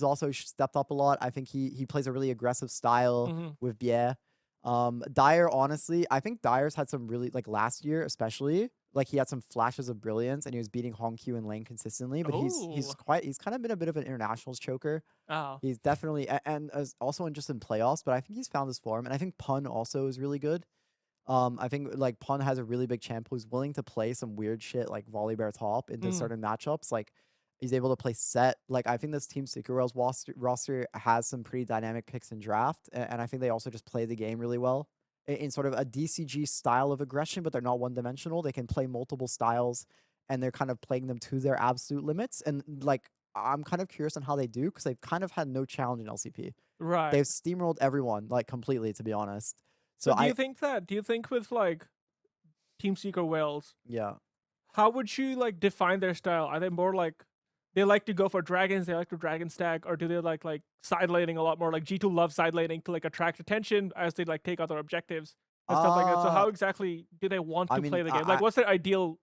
[SPEAKER 3] also stepped up a lot. I think he plays a really aggressive style
[SPEAKER 1] Mhm.
[SPEAKER 3] with Bier. Dyer, honestly, I think Dyer's had some really, like last year especially, like he had some flashes of brilliance and he was beating Hongq and Lane consistently. But he's
[SPEAKER 1] Ooh.
[SPEAKER 3] he's kind of been a bit of an internationals choker.
[SPEAKER 1] Oh.
[SPEAKER 3] He's definitely and as also in just in playoffs, but I think he's found his form, and I think Pun also is really good. I think like Pun has a really big champ who's willing to play some weird shit like Volley Bear top into
[SPEAKER 1] Mm.
[SPEAKER 3] certain matchups. Like he's able to play set. Like I think this Team Secret Worlds roster has some pretty dynamic picks in draft, and I think they also just play the game really well in sort of a DCG style of aggression, but they're not one dimensional. They can play multiple styles, and they're kind of playing them to their absolute limits. And like I'm kind of curious on how they do because they've kind of had no challenge in LCP.
[SPEAKER 1] Right.
[SPEAKER 3] They've steamrolled everyone like completely, to be honest.
[SPEAKER 1] So do you think with like Team Secret Wales,
[SPEAKER 3] Yeah.
[SPEAKER 1] how would you like define their style? Are they more like they like to go for dragons, they like to dragon stack, or do they like side laning a lot more? Like G2 loves side laning to like attract attention as they like take other objectives and stuff like that. So how exactly do they want to play the game? Like what's their ideal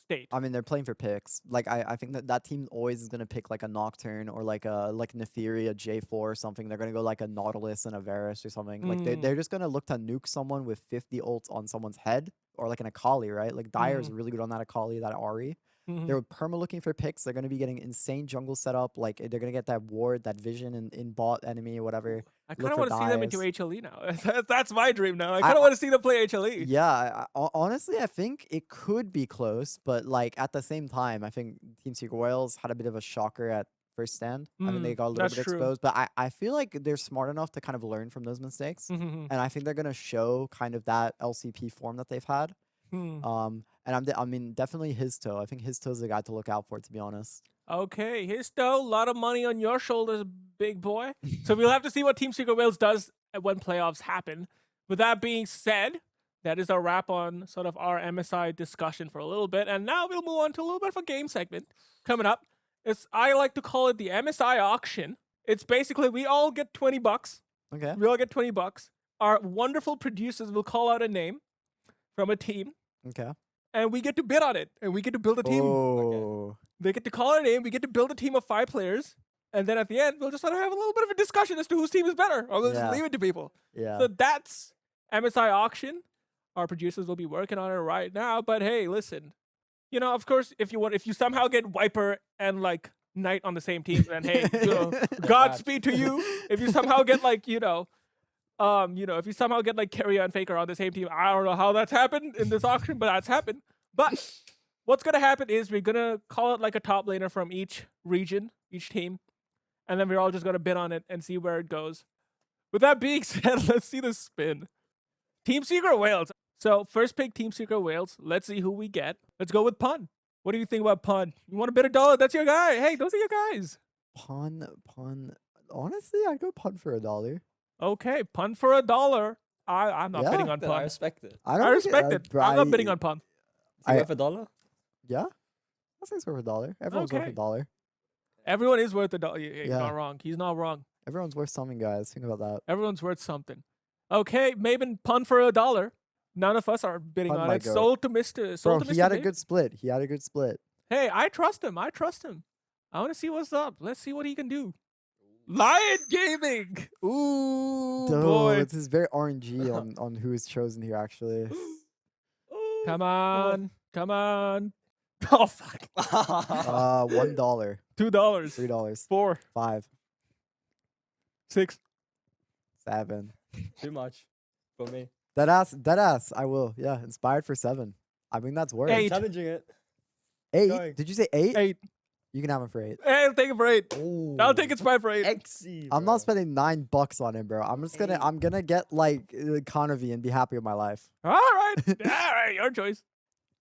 [SPEAKER 1] state?
[SPEAKER 3] I mean, they're playing for picks. Like I think that team always is gonna pick like a Nocturne or like a Neferi, a J4 or something. They're gonna go like a Nautilus and a Varus or something. Like they're just gonna look to nuke someone with 50 ults on someone's head or like an Akali, right? Like Dyer's really good on that Akali, that Ahri. They're perma looking for picks. They're going to be getting insane jungle setup. Like they're going to get that ward, that vision in bot enemy or whatever.
[SPEAKER 1] I kind of want to see them into HLE now. That's my dream now. I kind of want to see them play HLE.
[SPEAKER 3] Yeah, honestly, I think it could be close, but like at the same time, I think Team Secret Wales had a bit of a shocker at first stand. I think they got a little bit exposed, but I feel like they're smart enough to kind of learn from those mistakes, and I think they're going to show kind of that LCP form that they've had. And I mean, definitely Histo. I think Histo's the guy to look out for, to be honest.
[SPEAKER 1] Okay, Histo, a lot of money on your shoulders, big boy. So we'll have to see what Team Secret Wales does when playoffs happen. With that being said, that is our wrap on sort of our MSI discussion for a little bit. And now we'll move on to a little bit of a game segment coming up. I like to call it the MSI auction. It's basically we all get $20.
[SPEAKER 3] Okay.
[SPEAKER 1] We all get $20. Our wonderful producers will call out a name from a team.
[SPEAKER 3] Okay.
[SPEAKER 1] And we get to bid on it, and we get to build a team.
[SPEAKER 3] Oh.
[SPEAKER 1] They get to call our name, we get to build a team of 5 players, and then at the end, we'll just sort of have a little bit of a discussion as to whose team is better, or we'll just leave it to people.
[SPEAKER 3] Yeah.
[SPEAKER 1] So that's MSI auction. Our producers will be working on it right now, but hey, listen. You know, of course, if you somehow get Viper and like Knight on the same team, then hey, Godspeed to you. If you somehow get like, if you somehow get like Carrier and Faker on the same team, I don't know how that's happened in this auction, but that's happened. But what's gonna happen is we're gonna call it like a top laner from each region, each team, and then we're all just gonna bid on it and see where it goes. With that being said, let's see the spin. Team Secret Wales. So first pick Team Secret Wales. Let's see who we get. Let's go with Pun. What do you think about Pun? You want to bid $1? That's your guy. Hey, those are your guys.
[SPEAKER 3] Pun. Honestly, I'd go Pun for $1.
[SPEAKER 1] Okay, Pun for $1. I'm not bidding on Pun.
[SPEAKER 2] I respect it.
[SPEAKER 1] I respect it. I'm not bidding on Pun.
[SPEAKER 2] Is it worth $1?
[SPEAKER 3] Yeah, I think it's worth $1. Everyone's worth $1.
[SPEAKER 1] Everyone is worth $1. He's not wrong. He's not wrong.
[SPEAKER 3] Everyone's worth something, guys. Think about that.
[SPEAKER 1] Everyone's worth something. Okay, Maben, Pun for $1. None of us are bidding on it. Sold to Mr.
[SPEAKER 3] Bro, he had a good split.
[SPEAKER 1] Hey, I trust him. I want to see what's up. Let's see what he can do. Lion Gaming. Ooh, boy.
[SPEAKER 3] This is very RNG on who is chosen here, actually.
[SPEAKER 1] Come on. Oh, fuck.
[SPEAKER 3] $1.
[SPEAKER 1] $2.
[SPEAKER 3] $3.
[SPEAKER 1] $4.
[SPEAKER 3] $5.
[SPEAKER 1] $6.
[SPEAKER 3] $7.
[SPEAKER 2] Too much for me.
[SPEAKER 3] Deadass. I will. Yeah, inspired for 7. I mean, that's worth.
[SPEAKER 1] 8.
[SPEAKER 2] Challenging it.
[SPEAKER 3] 8?
[SPEAKER 2] Going.
[SPEAKER 3] Did you say 8?
[SPEAKER 1] 8.
[SPEAKER 3] You can have him for 8.
[SPEAKER 1] Hey, I'll take it for 8.
[SPEAKER 2] Ooh.
[SPEAKER 1] I'll take Inspired for 8.
[SPEAKER 2] XC,
[SPEAKER 3] I'm not spending $9 on him, bro. I'm gonna get like Conavi and be happy with my life.
[SPEAKER 1] All right. All right, your choice.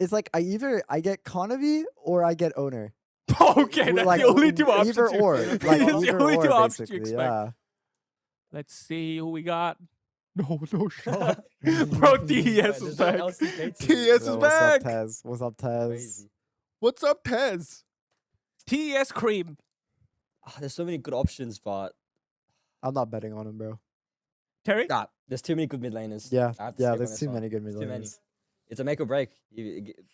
[SPEAKER 3] It's like I get Conavi or I get Owner.
[SPEAKER 1] Okay, that's
[SPEAKER 3] like,
[SPEAKER 1] the only 2 options.
[SPEAKER 3] Either or.
[SPEAKER 1] It's
[SPEAKER 3] Like
[SPEAKER 1] the
[SPEAKER 3] either
[SPEAKER 1] only
[SPEAKER 3] or,
[SPEAKER 1] 2 options you
[SPEAKER 3] basically,
[SPEAKER 1] expect.
[SPEAKER 3] yeah.
[SPEAKER 1] Let's see who we got. No shot. Bro, TES is back. TES is back.
[SPEAKER 3] What's up, Tez?
[SPEAKER 2] Crazy.
[SPEAKER 1] What's up, Tez? TES Cream.
[SPEAKER 2] There's so many good options, but
[SPEAKER 3] I'm not betting on him, bro.
[SPEAKER 1] Terry?
[SPEAKER 2] Nah, there's too many good mid laners.
[SPEAKER 3] Yeah,
[SPEAKER 2] I have to
[SPEAKER 3] yeah.
[SPEAKER 2] skip on
[SPEAKER 3] There's
[SPEAKER 2] this
[SPEAKER 3] too
[SPEAKER 2] one.
[SPEAKER 3] many good mid
[SPEAKER 2] Too many.
[SPEAKER 3] laners.
[SPEAKER 2] It's a make or break.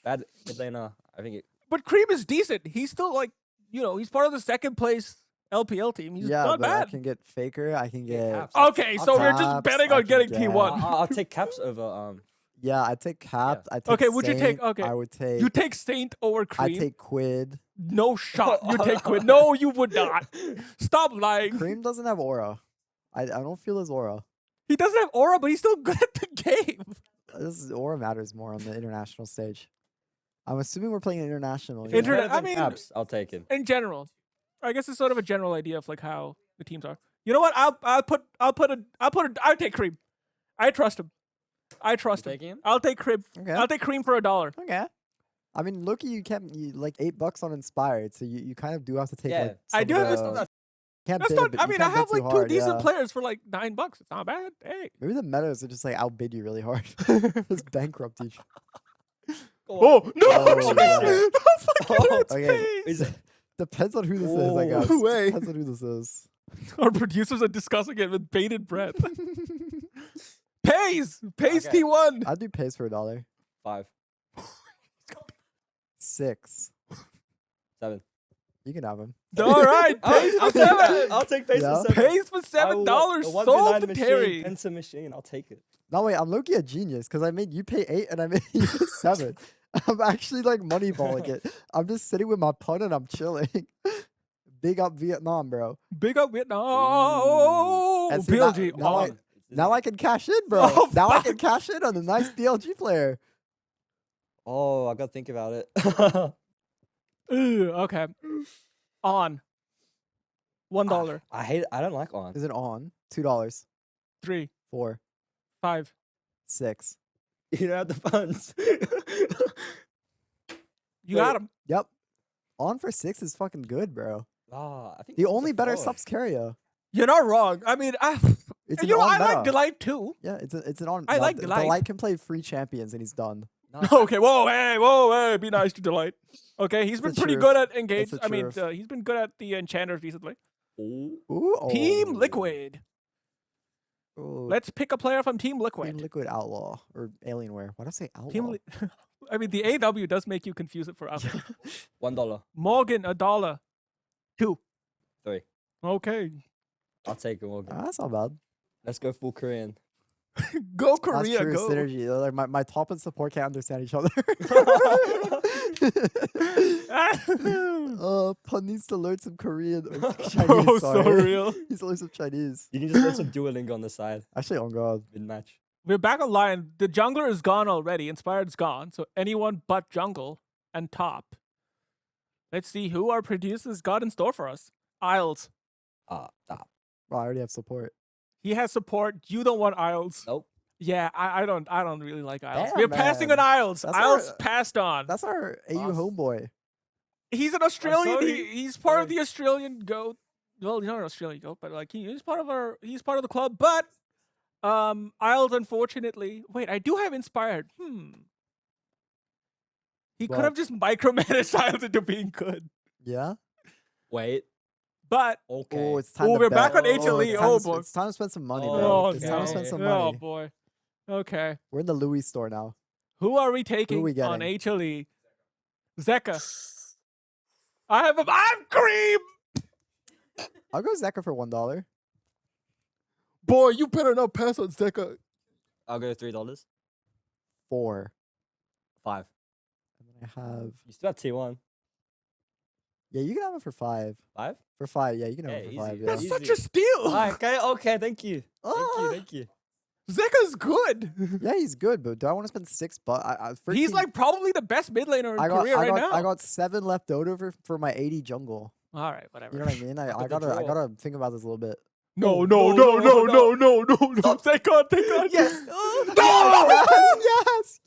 [SPEAKER 2] Bad mid laner. I think it.
[SPEAKER 1] But Cream is decent. He's still like, he's part of the second place LPL team. He's
[SPEAKER 3] Yeah,
[SPEAKER 1] not
[SPEAKER 3] but I
[SPEAKER 1] bad.
[SPEAKER 3] can get Faker. I can
[SPEAKER 2] Yeah,
[SPEAKER 3] get.
[SPEAKER 2] Caps.
[SPEAKER 1] Okay, so we're just
[SPEAKER 3] Caps,
[SPEAKER 1] betting
[SPEAKER 3] I
[SPEAKER 1] on
[SPEAKER 3] can
[SPEAKER 1] getting
[SPEAKER 3] get-
[SPEAKER 1] T1.
[SPEAKER 2] I'll take caps over
[SPEAKER 3] Yeah, I take Cap. I take.
[SPEAKER 1] Okay, would you take-
[SPEAKER 3] Saint,
[SPEAKER 1] okay,
[SPEAKER 3] I would take.
[SPEAKER 1] You take Saint over
[SPEAKER 3] I
[SPEAKER 1] Cream.
[SPEAKER 3] take Quid.
[SPEAKER 1] No shot. You take Quinn. No, you would not. Stop lying.
[SPEAKER 3] Cream doesn't have aura. I don't feel his aura.
[SPEAKER 1] He doesn't have aura, but he's still good at the game.
[SPEAKER 3] Aura matters more on the international stage. I'm assuming we're playing international.
[SPEAKER 2] If
[SPEAKER 3] yeah?
[SPEAKER 2] it's
[SPEAKER 1] Internet-
[SPEAKER 2] better than
[SPEAKER 1] I mean-
[SPEAKER 2] caps, I'll take him.
[SPEAKER 1] In general, I guess it's sort of a general idea of like how the teams are. You know what? I'll take Cream. I trust him. I trust him.
[SPEAKER 2] Taking him?
[SPEAKER 1] I'll take Cream.
[SPEAKER 3] Okay.
[SPEAKER 1] I'll take Cream for $1.
[SPEAKER 3] Okay. I mean, Loki, you like $8 on Inspired, so you kind of do have to take
[SPEAKER 2] Yeah.
[SPEAKER 3] like.
[SPEAKER 1] I
[SPEAKER 3] some
[SPEAKER 1] do
[SPEAKER 3] of
[SPEAKER 1] have-
[SPEAKER 3] the-
[SPEAKER 1] that's
[SPEAKER 2] not-
[SPEAKER 3] can't
[SPEAKER 1] That's
[SPEAKER 3] bid a
[SPEAKER 1] not.
[SPEAKER 3] bit-
[SPEAKER 1] I
[SPEAKER 3] you
[SPEAKER 1] mean, I
[SPEAKER 3] can't bid
[SPEAKER 1] have
[SPEAKER 3] too
[SPEAKER 1] like two
[SPEAKER 3] hard,
[SPEAKER 1] decent
[SPEAKER 3] yeah.
[SPEAKER 1] players for like $9. It's not bad. Hey.
[SPEAKER 3] Maybe the metas are just like outbid you really hard. Just bankrupt each.
[SPEAKER 1] Oh no!
[SPEAKER 3] Oh, yeah.
[SPEAKER 1] no fucking
[SPEAKER 2] Oh,
[SPEAKER 1] hurts,
[SPEAKER 3] okay.
[SPEAKER 1] please.
[SPEAKER 3] Depends on who this is, I guess.
[SPEAKER 1] Oh, way.
[SPEAKER 3] Depends on who this is.
[SPEAKER 1] Our producers are discussing it with bated breath. Pays
[SPEAKER 2] Okay.
[SPEAKER 1] T1.
[SPEAKER 3] I'd do pays for $1.
[SPEAKER 2] 5,
[SPEAKER 3] 6.
[SPEAKER 2] 7.
[SPEAKER 3] You can have him.
[SPEAKER 1] All right, pays for seven.
[SPEAKER 2] I'll take pace
[SPEAKER 3] Yeah.
[SPEAKER 2] for 7.
[SPEAKER 1] Pays for $7. Sold to Terry.
[SPEAKER 2] Pencil machine. I'll take it.
[SPEAKER 3] No, wait, I'm low-key a genius because I made you pay 8 and I made you pay 7. I'm actually like moneyballing it. I'm just sitting with my pun and I'm chilling. Big up Vietnam, bro.
[SPEAKER 1] Big up Vietnam. Oh,
[SPEAKER 3] And see,
[SPEAKER 1] BLG.
[SPEAKER 3] now I-
[SPEAKER 1] on.
[SPEAKER 3] Now I can cash in, bro.
[SPEAKER 1] Oh,
[SPEAKER 3] now I
[SPEAKER 1] fuck.
[SPEAKER 3] can cash in on a nice BLG player.
[SPEAKER 2] Oh, I gotta think about it.
[SPEAKER 1] Okay. On. $1.
[SPEAKER 2] I hate it. I don't like on.
[SPEAKER 3] Is it on? $2.
[SPEAKER 1] 3,
[SPEAKER 3] 4.
[SPEAKER 1] 5.
[SPEAKER 3] 6.
[SPEAKER 2] You don't have the funds.
[SPEAKER 1] You got him.
[SPEAKER 3] Yep. On for 6 is fucking good, bro.
[SPEAKER 2] I think
[SPEAKER 3] The
[SPEAKER 2] on's a
[SPEAKER 3] only better
[SPEAKER 2] 4.
[SPEAKER 3] subs carrier.
[SPEAKER 1] You're not wrong. I mean,
[SPEAKER 3] It's
[SPEAKER 1] you
[SPEAKER 3] an
[SPEAKER 1] know,
[SPEAKER 3] on
[SPEAKER 1] I like
[SPEAKER 3] meta.
[SPEAKER 1] Delight too.
[SPEAKER 3] Yeah, it's an on.
[SPEAKER 1] I like
[SPEAKER 3] the
[SPEAKER 1] Delight.
[SPEAKER 3] Delight can play free champions and he's done.
[SPEAKER 2] No,
[SPEAKER 1] Okay, whoa, hey, be nice to Delight. Okay, he's
[SPEAKER 3] the
[SPEAKER 1] been pretty
[SPEAKER 3] truth.
[SPEAKER 1] good at Engage.
[SPEAKER 3] the
[SPEAKER 1] I mean,
[SPEAKER 3] truth.
[SPEAKER 1] he's been good at the Enchanters recently.
[SPEAKER 2] Ooh.
[SPEAKER 3] Ooh,
[SPEAKER 1] Team
[SPEAKER 3] oh.
[SPEAKER 1] Liquid.
[SPEAKER 3] Ooh,
[SPEAKER 1] Let's pick a player from Team
[SPEAKER 3] Team
[SPEAKER 1] Liquid.
[SPEAKER 3] Liquid Outlaw or Alienware. Why did I say Outlaw?
[SPEAKER 1] Team Li- I mean, the AW does make you confuse it for us.
[SPEAKER 2] $1.
[SPEAKER 1] Morgan, $1. 2.
[SPEAKER 2] 3.
[SPEAKER 1] Okay.
[SPEAKER 2] I'll take it, Morgan.
[SPEAKER 3] That's not bad.
[SPEAKER 2] Let's go full Korean.
[SPEAKER 1] Go
[SPEAKER 3] That's
[SPEAKER 1] Korea,
[SPEAKER 3] true
[SPEAKER 1] go.
[SPEAKER 3] synergy. Like my top and support can't understand each other. Pun needs to learn some Korean or Chinese.
[SPEAKER 1] Oh, so
[SPEAKER 3] sorry.
[SPEAKER 1] real.
[SPEAKER 3] He needs to learn some Chinese.
[SPEAKER 2] You can just learn some Duolingo on the side
[SPEAKER 3] Actually, oh god.
[SPEAKER 2] mid-match.
[SPEAKER 1] We're back online. The jungler is gone already. Inspired's gone. So anyone but jungle and top. Let's see who our producers got in store for us. Isles.
[SPEAKER 3] Well, I already have support.
[SPEAKER 1] He has support. You don't want Isles.
[SPEAKER 2] Nope.
[SPEAKER 1] Yeah, I don't really like Isles.
[SPEAKER 3] Damn,
[SPEAKER 1] We're passing on
[SPEAKER 3] man.
[SPEAKER 1] Isles.
[SPEAKER 3] That's
[SPEAKER 1] Isles
[SPEAKER 3] our-
[SPEAKER 1] passed on.
[SPEAKER 3] That's our AU
[SPEAKER 2] Us.
[SPEAKER 3] homeboy.
[SPEAKER 1] He's an Australian.
[SPEAKER 2] sorry.
[SPEAKER 1] He's part of
[SPEAKER 2] Sorry.
[SPEAKER 1] the Australian goat. Well, he's not an Australian goat, but like he's part of the club. But Isles, unfortunately. Wait, I do have inspired. He could
[SPEAKER 3] What?
[SPEAKER 1] have just micromanaged Isles into being good.
[SPEAKER 3] Yeah.
[SPEAKER 2] Wait.
[SPEAKER 3] Oh,
[SPEAKER 1] But
[SPEAKER 2] Okay.
[SPEAKER 3] it's time.
[SPEAKER 1] oh,
[SPEAKER 3] to
[SPEAKER 1] we're
[SPEAKER 3] bet.
[SPEAKER 1] back on
[SPEAKER 2] Oh,
[SPEAKER 1] HLE.
[SPEAKER 3] It's time
[SPEAKER 1] Oh
[SPEAKER 3] to
[SPEAKER 1] boy.
[SPEAKER 3] It's time to spend some money,
[SPEAKER 2] Oh,
[SPEAKER 3] bro.
[SPEAKER 1] Oh,
[SPEAKER 3] It's time to spend
[SPEAKER 1] okay.
[SPEAKER 3] some
[SPEAKER 1] Oh
[SPEAKER 3] money.
[SPEAKER 1] boy. Okay.
[SPEAKER 3] We're in the Louis store now.
[SPEAKER 1] Who are we taking
[SPEAKER 3] we
[SPEAKER 1] on
[SPEAKER 3] getting?
[SPEAKER 1] HLE? Zeka. I'm Cream.
[SPEAKER 3] I'll go Zeka for $1.
[SPEAKER 1] Boy, you better not pass on Zeka.
[SPEAKER 2] I'll go $3.
[SPEAKER 3] 4.
[SPEAKER 2] 5.
[SPEAKER 3] And then I have.
[SPEAKER 2] You still have T1.
[SPEAKER 3] Yeah, you can have it for 5.
[SPEAKER 2] 5?
[SPEAKER 3] For 5, yeah, you can have
[SPEAKER 2] Yeah,
[SPEAKER 3] it for
[SPEAKER 2] easy.
[SPEAKER 3] 5. Yeah.
[SPEAKER 1] That's
[SPEAKER 2] Easy.
[SPEAKER 1] such a steal.
[SPEAKER 2] Okay, thank you.
[SPEAKER 3] Ah,
[SPEAKER 2] Thank you.
[SPEAKER 1] Zeka's good.
[SPEAKER 3] Yeah, he's good, but do I want to spend $6?
[SPEAKER 1] He's like probably the best mid laner in Korea right now.
[SPEAKER 3] I got 7 left over for my 80 jungle.
[SPEAKER 1] All right, whatever.
[SPEAKER 3] You know what I mean? I
[SPEAKER 2] Look at the
[SPEAKER 3] gotta
[SPEAKER 2] draw.
[SPEAKER 3] think about this a little bit.
[SPEAKER 1] No.
[SPEAKER 2] No.
[SPEAKER 1] Thank God.
[SPEAKER 3] Yes.
[SPEAKER 1] No.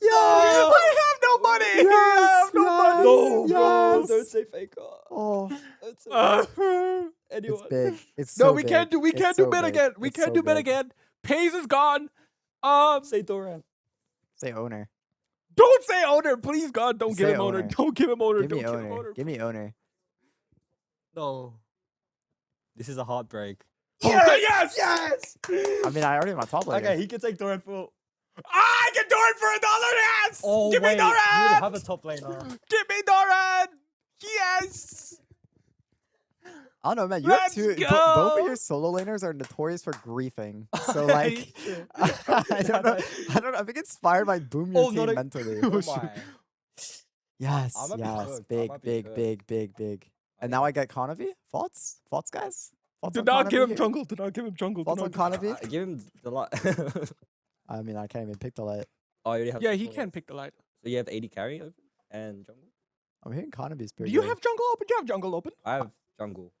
[SPEAKER 3] Yes.
[SPEAKER 1] I have no money. I have no money.
[SPEAKER 2] No, bro.
[SPEAKER 3] Yes.
[SPEAKER 2] Don't say faker.
[SPEAKER 3] Oh,
[SPEAKER 2] Don't say
[SPEAKER 3] it's
[SPEAKER 2] anyone.
[SPEAKER 3] big. It's
[SPEAKER 1] No,
[SPEAKER 3] so
[SPEAKER 1] we
[SPEAKER 3] big.
[SPEAKER 1] can't do
[SPEAKER 3] It's
[SPEAKER 1] mid
[SPEAKER 3] so big.
[SPEAKER 1] again. We
[SPEAKER 3] It's
[SPEAKER 1] can't
[SPEAKER 3] so
[SPEAKER 1] do mid
[SPEAKER 3] big.
[SPEAKER 1] again. Pays is gone.
[SPEAKER 2] Say Doran.
[SPEAKER 3] Say owner.
[SPEAKER 1] Don't say owner, please God. Don't give
[SPEAKER 3] Say
[SPEAKER 1] him owner.
[SPEAKER 3] owner.
[SPEAKER 1] Don't give him owner.
[SPEAKER 3] Give
[SPEAKER 1] Don't
[SPEAKER 3] me
[SPEAKER 1] give him
[SPEAKER 3] owner.
[SPEAKER 1] owner.
[SPEAKER 3] Give me owner.
[SPEAKER 2] No. This is a heartbreak.
[SPEAKER 1] Yes!
[SPEAKER 2] Yes!
[SPEAKER 3] I mean, I already have my top laner.
[SPEAKER 2] Okay, he can take Doran for.
[SPEAKER 1] I can do it for $1. Yes!
[SPEAKER 2] Oh,
[SPEAKER 1] Give me
[SPEAKER 2] wait. You
[SPEAKER 1] Doran!
[SPEAKER 2] would have a top laner.
[SPEAKER 1] Give me Doran! Yes!
[SPEAKER 3] I don't know, man. You have
[SPEAKER 1] Let's
[SPEAKER 3] two. Both
[SPEAKER 1] go!
[SPEAKER 3] of your solo laners are notorious for griefing. So like, I don't know. I don't know. I think inspired by boom your
[SPEAKER 2] Oh, no,
[SPEAKER 3] team
[SPEAKER 2] no.
[SPEAKER 3] mentally.
[SPEAKER 2] Oh
[SPEAKER 1] shit.
[SPEAKER 2] my.
[SPEAKER 3] Yes,
[SPEAKER 2] I might be
[SPEAKER 3] yes,
[SPEAKER 2] cooked. I
[SPEAKER 3] big,
[SPEAKER 2] might be
[SPEAKER 3] big,
[SPEAKER 2] cooked.
[SPEAKER 3] big, big, big. And now I get Conavi. Thoughts, guys. Thoughts
[SPEAKER 1] Do
[SPEAKER 3] on
[SPEAKER 1] not give
[SPEAKER 3] Conavi
[SPEAKER 1] him
[SPEAKER 3] here?
[SPEAKER 1] jungle. Do not give him jungle. Do
[SPEAKER 3] Thoughts on
[SPEAKER 1] not
[SPEAKER 3] Conavi?
[SPEAKER 2] Give him the lot.
[SPEAKER 3] I mean, I can't even pick the light.
[SPEAKER 2] Oh, you already have.
[SPEAKER 1] Yeah, he
[SPEAKER 2] support.
[SPEAKER 1] can pick the light.
[SPEAKER 2] So you have 80 carry open and jungle.
[SPEAKER 3] I'm hearing Conavi's
[SPEAKER 1] Do
[SPEAKER 3] pretty
[SPEAKER 1] you
[SPEAKER 3] good.
[SPEAKER 1] have jungle open? You have jungle open.
[SPEAKER 2] I have jungle.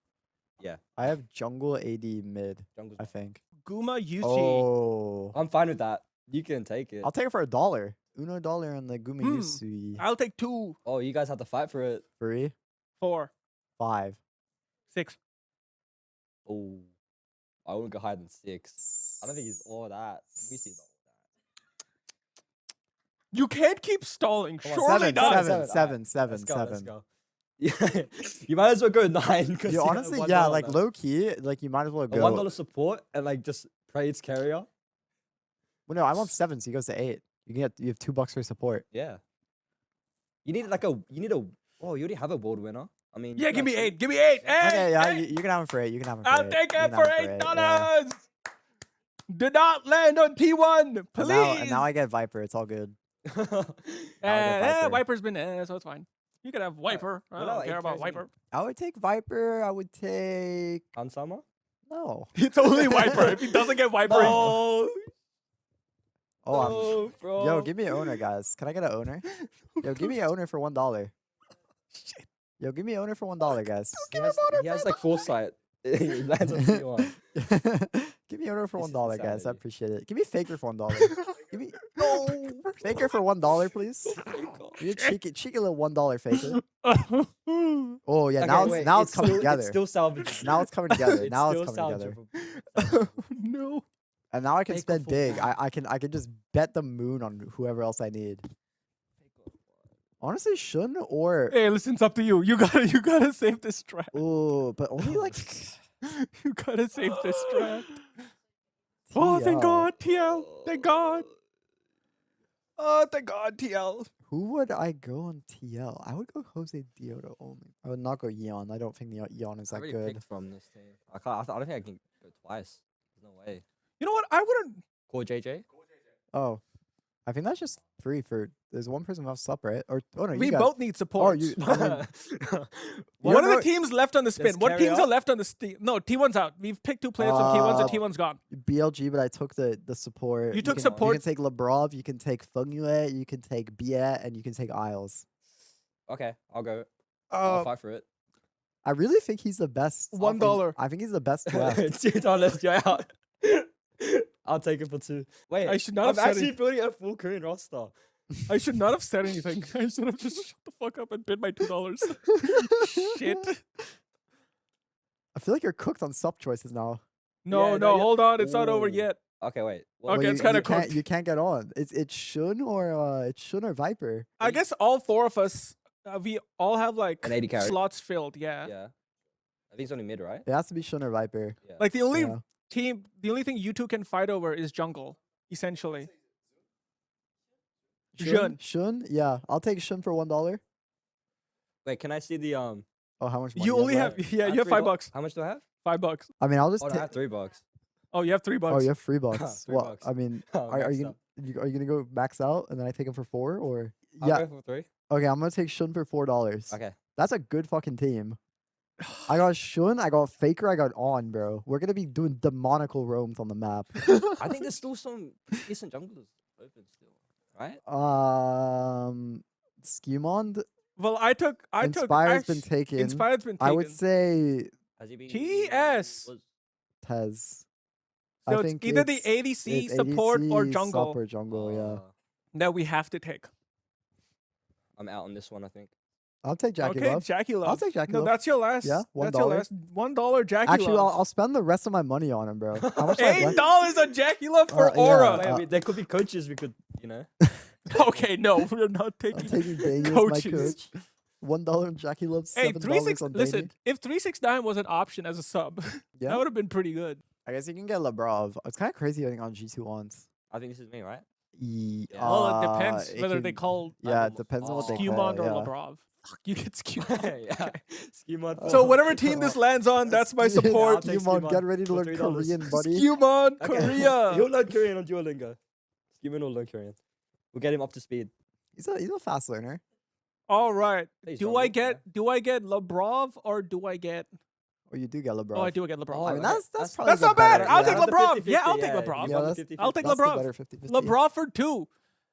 [SPEAKER 3] I have jungle AD mid.
[SPEAKER 2] Jungle's
[SPEAKER 3] I
[SPEAKER 2] fine.
[SPEAKER 3] think.
[SPEAKER 1] Guma Yuchi.
[SPEAKER 3] Oh,
[SPEAKER 2] I'm fine with that. You can take it.
[SPEAKER 3] I'll take it for $1. $1 on the Gumi
[SPEAKER 1] Hmm.
[SPEAKER 3] Yusui.
[SPEAKER 1] I'll take 2,
[SPEAKER 2] Oh, you guys have to fight for it.
[SPEAKER 3] 3,
[SPEAKER 1] 4,
[SPEAKER 3] 5,
[SPEAKER 1] 6.
[SPEAKER 2] Oh, I wouldn't go higher than 6. I don't think he's all that. Let me see all
[SPEAKER 1] You can't keep stalling.
[SPEAKER 2] Come on,
[SPEAKER 1] Surely
[SPEAKER 3] seven,
[SPEAKER 1] not.
[SPEAKER 3] seven,
[SPEAKER 2] that.
[SPEAKER 3] seven,
[SPEAKER 2] Let's go. Let's
[SPEAKER 3] seven.
[SPEAKER 2] go. Yeah, you might as well go 9. Cause
[SPEAKER 3] You
[SPEAKER 2] you
[SPEAKER 3] honestly,
[SPEAKER 2] have
[SPEAKER 3] yeah,
[SPEAKER 2] $1
[SPEAKER 3] like
[SPEAKER 2] now.
[SPEAKER 3] low key, like you might as well
[SPEAKER 2] A
[SPEAKER 3] go.
[SPEAKER 2] $1 support and like just pray it's carrier.
[SPEAKER 3] Well, no, I want 7, so he goes to 8. You have $2 for support.
[SPEAKER 2] Yeah. You need oh, you already have a world winner. I mean,
[SPEAKER 1] Yeah,
[SPEAKER 2] you
[SPEAKER 1] give me
[SPEAKER 2] can
[SPEAKER 1] 8. Give me 8. Hey,
[SPEAKER 3] Okay, yeah,
[SPEAKER 1] hey.
[SPEAKER 3] you can have him for 8. You can have him for
[SPEAKER 1] I'll
[SPEAKER 3] 8.
[SPEAKER 1] take
[SPEAKER 3] You
[SPEAKER 1] it
[SPEAKER 3] can
[SPEAKER 1] for
[SPEAKER 3] have him
[SPEAKER 1] $8.
[SPEAKER 3] yeah.
[SPEAKER 1] Do not land on T1, please.
[SPEAKER 3] And now I get Viper. It's all good.
[SPEAKER 2] actually-
[SPEAKER 3] Viper.
[SPEAKER 1] Viper's been so it's fine. You can have Viper. I
[SPEAKER 2] well,
[SPEAKER 1] don't
[SPEAKER 2] no,
[SPEAKER 1] care
[SPEAKER 2] it
[SPEAKER 1] about
[SPEAKER 2] carries me.
[SPEAKER 1] Viper.
[SPEAKER 3] I would take Viper. I would take
[SPEAKER 2] Hansama?
[SPEAKER 3] no.
[SPEAKER 1] It's only Viper. If he doesn't get Viper,
[SPEAKER 2] No,
[SPEAKER 3] Oh,
[SPEAKER 2] no, bro.
[SPEAKER 3] yo, give me an owner, guys. Can I get an owner? Yo, give me an owner for $1.
[SPEAKER 1] Shit.
[SPEAKER 3] Yo, give me an owner for $1, guys.
[SPEAKER 2] He has like foresight. He lands on T1.
[SPEAKER 3] Give me an owner for
[SPEAKER 2] This is
[SPEAKER 3] $1, guys. I
[SPEAKER 2] insanity.
[SPEAKER 3] appreciate it. Give me Faker for $1. Give me Faker for $1, please. Give me a cheeky little $1 Faker. Oh yeah,
[SPEAKER 2] Okay,
[SPEAKER 3] now
[SPEAKER 2] wait,
[SPEAKER 3] it's coming
[SPEAKER 2] still,
[SPEAKER 3] together.
[SPEAKER 2] It's still salvageable.
[SPEAKER 3] Now it's coming together.
[SPEAKER 2] It's
[SPEAKER 3] Now it's
[SPEAKER 2] still
[SPEAKER 3] coming together.
[SPEAKER 2] salvageable.
[SPEAKER 1] No.
[SPEAKER 3] And now I can
[SPEAKER 2] Faker
[SPEAKER 3] spend
[SPEAKER 2] for
[SPEAKER 3] big.
[SPEAKER 2] what?
[SPEAKER 3] I can just bet the moon on whoever else I need. Honestly, Shun or
[SPEAKER 1] Hey, listen, it's up to you. You gotta save this strat.
[SPEAKER 3] oh, but only like
[SPEAKER 1] You gotta save this strat. Oh, thank
[SPEAKER 3] TL.
[SPEAKER 1] God, TL. Thank God. Oh, thank God, TL.
[SPEAKER 3] Who would I go on TL? I would go Jose Dioto only. I would not go Yeon. I don't think Yeon is
[SPEAKER 2] I
[SPEAKER 3] that
[SPEAKER 2] already
[SPEAKER 3] good.
[SPEAKER 2] picked from this team. I don't think I can go twice. There's no way.
[SPEAKER 1] You know what? I wouldn't.
[SPEAKER 2] Core JJ?
[SPEAKER 3] Oh, I think that's just 3 for. There's one person who has sup, right? Or oh no,
[SPEAKER 1] We
[SPEAKER 3] you guys.
[SPEAKER 1] both need support.
[SPEAKER 3] you- I mean,
[SPEAKER 1] One of the
[SPEAKER 3] know-
[SPEAKER 1] teams left on the spin.
[SPEAKER 2] There's
[SPEAKER 1] What teams
[SPEAKER 2] carry
[SPEAKER 1] are
[SPEAKER 2] up?
[SPEAKER 1] left on the No, T1's out. We've picked 2 players from T1, so T1's gone.
[SPEAKER 3] BLG, but I took the support.
[SPEAKER 1] You took
[SPEAKER 3] can,
[SPEAKER 1] support.
[SPEAKER 3] You can take Lebrov, you can take Fungyue, you can take Biet, and you can take Isles.
[SPEAKER 2] Okay, I'll go. I'll
[SPEAKER 1] Uh,
[SPEAKER 2] fight for it.
[SPEAKER 3] I really think he's the best.
[SPEAKER 1] $1.
[SPEAKER 3] I think he's the best left.
[SPEAKER 2] $2, go out. I'll take it for 2. Wait,
[SPEAKER 1] I should not
[SPEAKER 2] I'm
[SPEAKER 1] have said
[SPEAKER 2] actually
[SPEAKER 1] it.
[SPEAKER 2] building a full Korean roster.
[SPEAKER 1] I should not have said anything. I should have just shut the fuck up and bid my $2. Shit.
[SPEAKER 3] I feel like you're cooked on sub choices now.
[SPEAKER 1] No,
[SPEAKER 2] Yeah,
[SPEAKER 1] no,
[SPEAKER 2] yeah.
[SPEAKER 1] hold on. It's not over
[SPEAKER 2] Ooh.
[SPEAKER 1] yet.
[SPEAKER 2] Okay, wait.
[SPEAKER 1] Okay,
[SPEAKER 3] you,
[SPEAKER 1] it's kinda
[SPEAKER 3] you can't-
[SPEAKER 1] cooked.
[SPEAKER 3] You can't get on. It's Shun or Viper.
[SPEAKER 1] I guess all 4 of us, we all have like
[SPEAKER 2] An 80 carry.
[SPEAKER 1] slots filled. Yeah.
[SPEAKER 2] Yeah. I think it's only mid, right?
[SPEAKER 3] It has to be Shun or Viper.
[SPEAKER 2] Yeah.
[SPEAKER 1] Like the only
[SPEAKER 3] Yeah.
[SPEAKER 1] the only thing you two can fight over is jungle, essentially.
[SPEAKER 3] Shun? Yeah. I'll take Shun for $1.
[SPEAKER 2] Wait, can I see the
[SPEAKER 3] Oh, how much money?
[SPEAKER 1] You only
[SPEAKER 3] left?
[SPEAKER 1] have yeah,
[SPEAKER 2] I
[SPEAKER 1] you have
[SPEAKER 2] $3.
[SPEAKER 1] $5.
[SPEAKER 2] How much do I have?
[SPEAKER 1] $5.
[SPEAKER 3] I mean, I'll just
[SPEAKER 2] Oh, no, I
[SPEAKER 3] take.
[SPEAKER 2] have $3.
[SPEAKER 1] Oh, you have $3.
[SPEAKER 3] Oh, you have $3.
[SPEAKER 2] $3
[SPEAKER 3] Well,
[SPEAKER 2] bucks.
[SPEAKER 3] I mean,
[SPEAKER 2] Oh,
[SPEAKER 3] are you
[SPEAKER 2] maxed
[SPEAKER 3] gonna are you gonna go max out and then I take him for 4 or?
[SPEAKER 2] I'll
[SPEAKER 3] Yeah.
[SPEAKER 2] go for 3.
[SPEAKER 3] Okay, I'm gonna take Shun for $4.
[SPEAKER 2] Okay.
[SPEAKER 3] That's a good fucking team. I got Shun, I got Faker, I got On, bro. We're gonna be doing demonical roams on the map.
[SPEAKER 2] I think there's still some decent junglers open still, right?
[SPEAKER 3] Skimond,
[SPEAKER 1] Well, I took
[SPEAKER 3] Inspire's been
[SPEAKER 1] actu-
[SPEAKER 3] taken.
[SPEAKER 1] Inspired's been taken.
[SPEAKER 3] I would say
[SPEAKER 2] Has he been?
[SPEAKER 1] TS.
[SPEAKER 2] Was-
[SPEAKER 3] Tez.
[SPEAKER 1] So
[SPEAKER 3] I
[SPEAKER 1] it's
[SPEAKER 3] think
[SPEAKER 1] either the
[SPEAKER 3] it's
[SPEAKER 1] ADC support or
[SPEAKER 3] ADC,
[SPEAKER 1] jungle
[SPEAKER 3] Sup or jungle, yeah.
[SPEAKER 1] that we have to take.
[SPEAKER 2] I'm out on this one, I think.
[SPEAKER 3] I'll take Jackie
[SPEAKER 1] Okay,
[SPEAKER 3] Love.
[SPEAKER 1] Jackie Love.
[SPEAKER 3] take Jackie
[SPEAKER 1] No,
[SPEAKER 3] Love.
[SPEAKER 1] that's your last.
[SPEAKER 3] Yeah,
[SPEAKER 1] That's your
[SPEAKER 3] $1.
[SPEAKER 1] last $1 Jackie
[SPEAKER 3] Actually,
[SPEAKER 1] Love.
[SPEAKER 3] I'll spend the rest of my money on him, bro. How much do I have left?
[SPEAKER 1] $8 on Jackie Love for
[SPEAKER 3] yeah.
[SPEAKER 1] Aura.
[SPEAKER 2] Wait,
[SPEAKER 3] Uh,
[SPEAKER 2] there could be coaches we could, you know.
[SPEAKER 1] Okay, no, we're not
[SPEAKER 3] I'm
[SPEAKER 1] taking.
[SPEAKER 3] taking Daniel as my
[SPEAKER 1] coaches.
[SPEAKER 3] coach. $1 on Jackie Love,
[SPEAKER 1] Hey,
[SPEAKER 3] $7 on
[SPEAKER 1] listen,
[SPEAKER 3] Danny.
[SPEAKER 1] if 369 was an option as a sub,
[SPEAKER 3] Yeah.
[SPEAKER 1] that would have been pretty good.
[SPEAKER 3] I guess you can get Labrov. It's kind of crazy getting on G2 once.
[SPEAKER 2] I think this is me, right?
[SPEAKER 3] Yeah.
[SPEAKER 1] Well, it depends
[SPEAKER 3] it
[SPEAKER 1] whether they
[SPEAKER 3] can-
[SPEAKER 1] call
[SPEAKER 3] Yeah,
[SPEAKER 2] Oh,
[SPEAKER 3] it depends on what they
[SPEAKER 1] Skewmont
[SPEAKER 3] call
[SPEAKER 1] or
[SPEAKER 3] it. Yeah.
[SPEAKER 1] Labrov. Fuck, you get Skewmont.
[SPEAKER 2] yeah. Schemon.
[SPEAKER 1] So whatever team this lands on, that's my
[SPEAKER 2] I'll
[SPEAKER 1] support.
[SPEAKER 2] take
[SPEAKER 3] Skewmon,
[SPEAKER 2] Skewmon
[SPEAKER 3] get ready to
[SPEAKER 2] for
[SPEAKER 3] learn
[SPEAKER 2] $3.
[SPEAKER 3] Korean, buddy.
[SPEAKER 1] Skewmont,
[SPEAKER 2] Okay.
[SPEAKER 1] Korea.
[SPEAKER 2] He'll learn Korean on Duolingo. Schemon will learn Korean. We'll get him up to speed.
[SPEAKER 3] He's a fast learner.
[SPEAKER 1] All right.
[SPEAKER 2] Please
[SPEAKER 1] Do
[SPEAKER 2] don't
[SPEAKER 1] I
[SPEAKER 2] look,
[SPEAKER 1] get Labrov or do I get?
[SPEAKER 3] Or you do get Labrov.
[SPEAKER 1] Oh, I do get Labrov.
[SPEAKER 2] Oh,
[SPEAKER 3] I mean,
[SPEAKER 2] okay.
[SPEAKER 3] that's probably
[SPEAKER 1] That's
[SPEAKER 3] the
[SPEAKER 1] not bad.
[SPEAKER 3] better-
[SPEAKER 1] I'll
[SPEAKER 3] yeah,
[SPEAKER 1] take
[SPEAKER 2] the
[SPEAKER 1] Labrov.
[SPEAKER 2] 50-50,
[SPEAKER 1] Yeah, I'll take
[SPEAKER 2] yeah,
[SPEAKER 1] Labrov.
[SPEAKER 3] Yeah, that's-
[SPEAKER 1] I'll take
[SPEAKER 3] That's the
[SPEAKER 1] Labrov.
[SPEAKER 3] better 50-50.
[SPEAKER 1] Labrov for 2.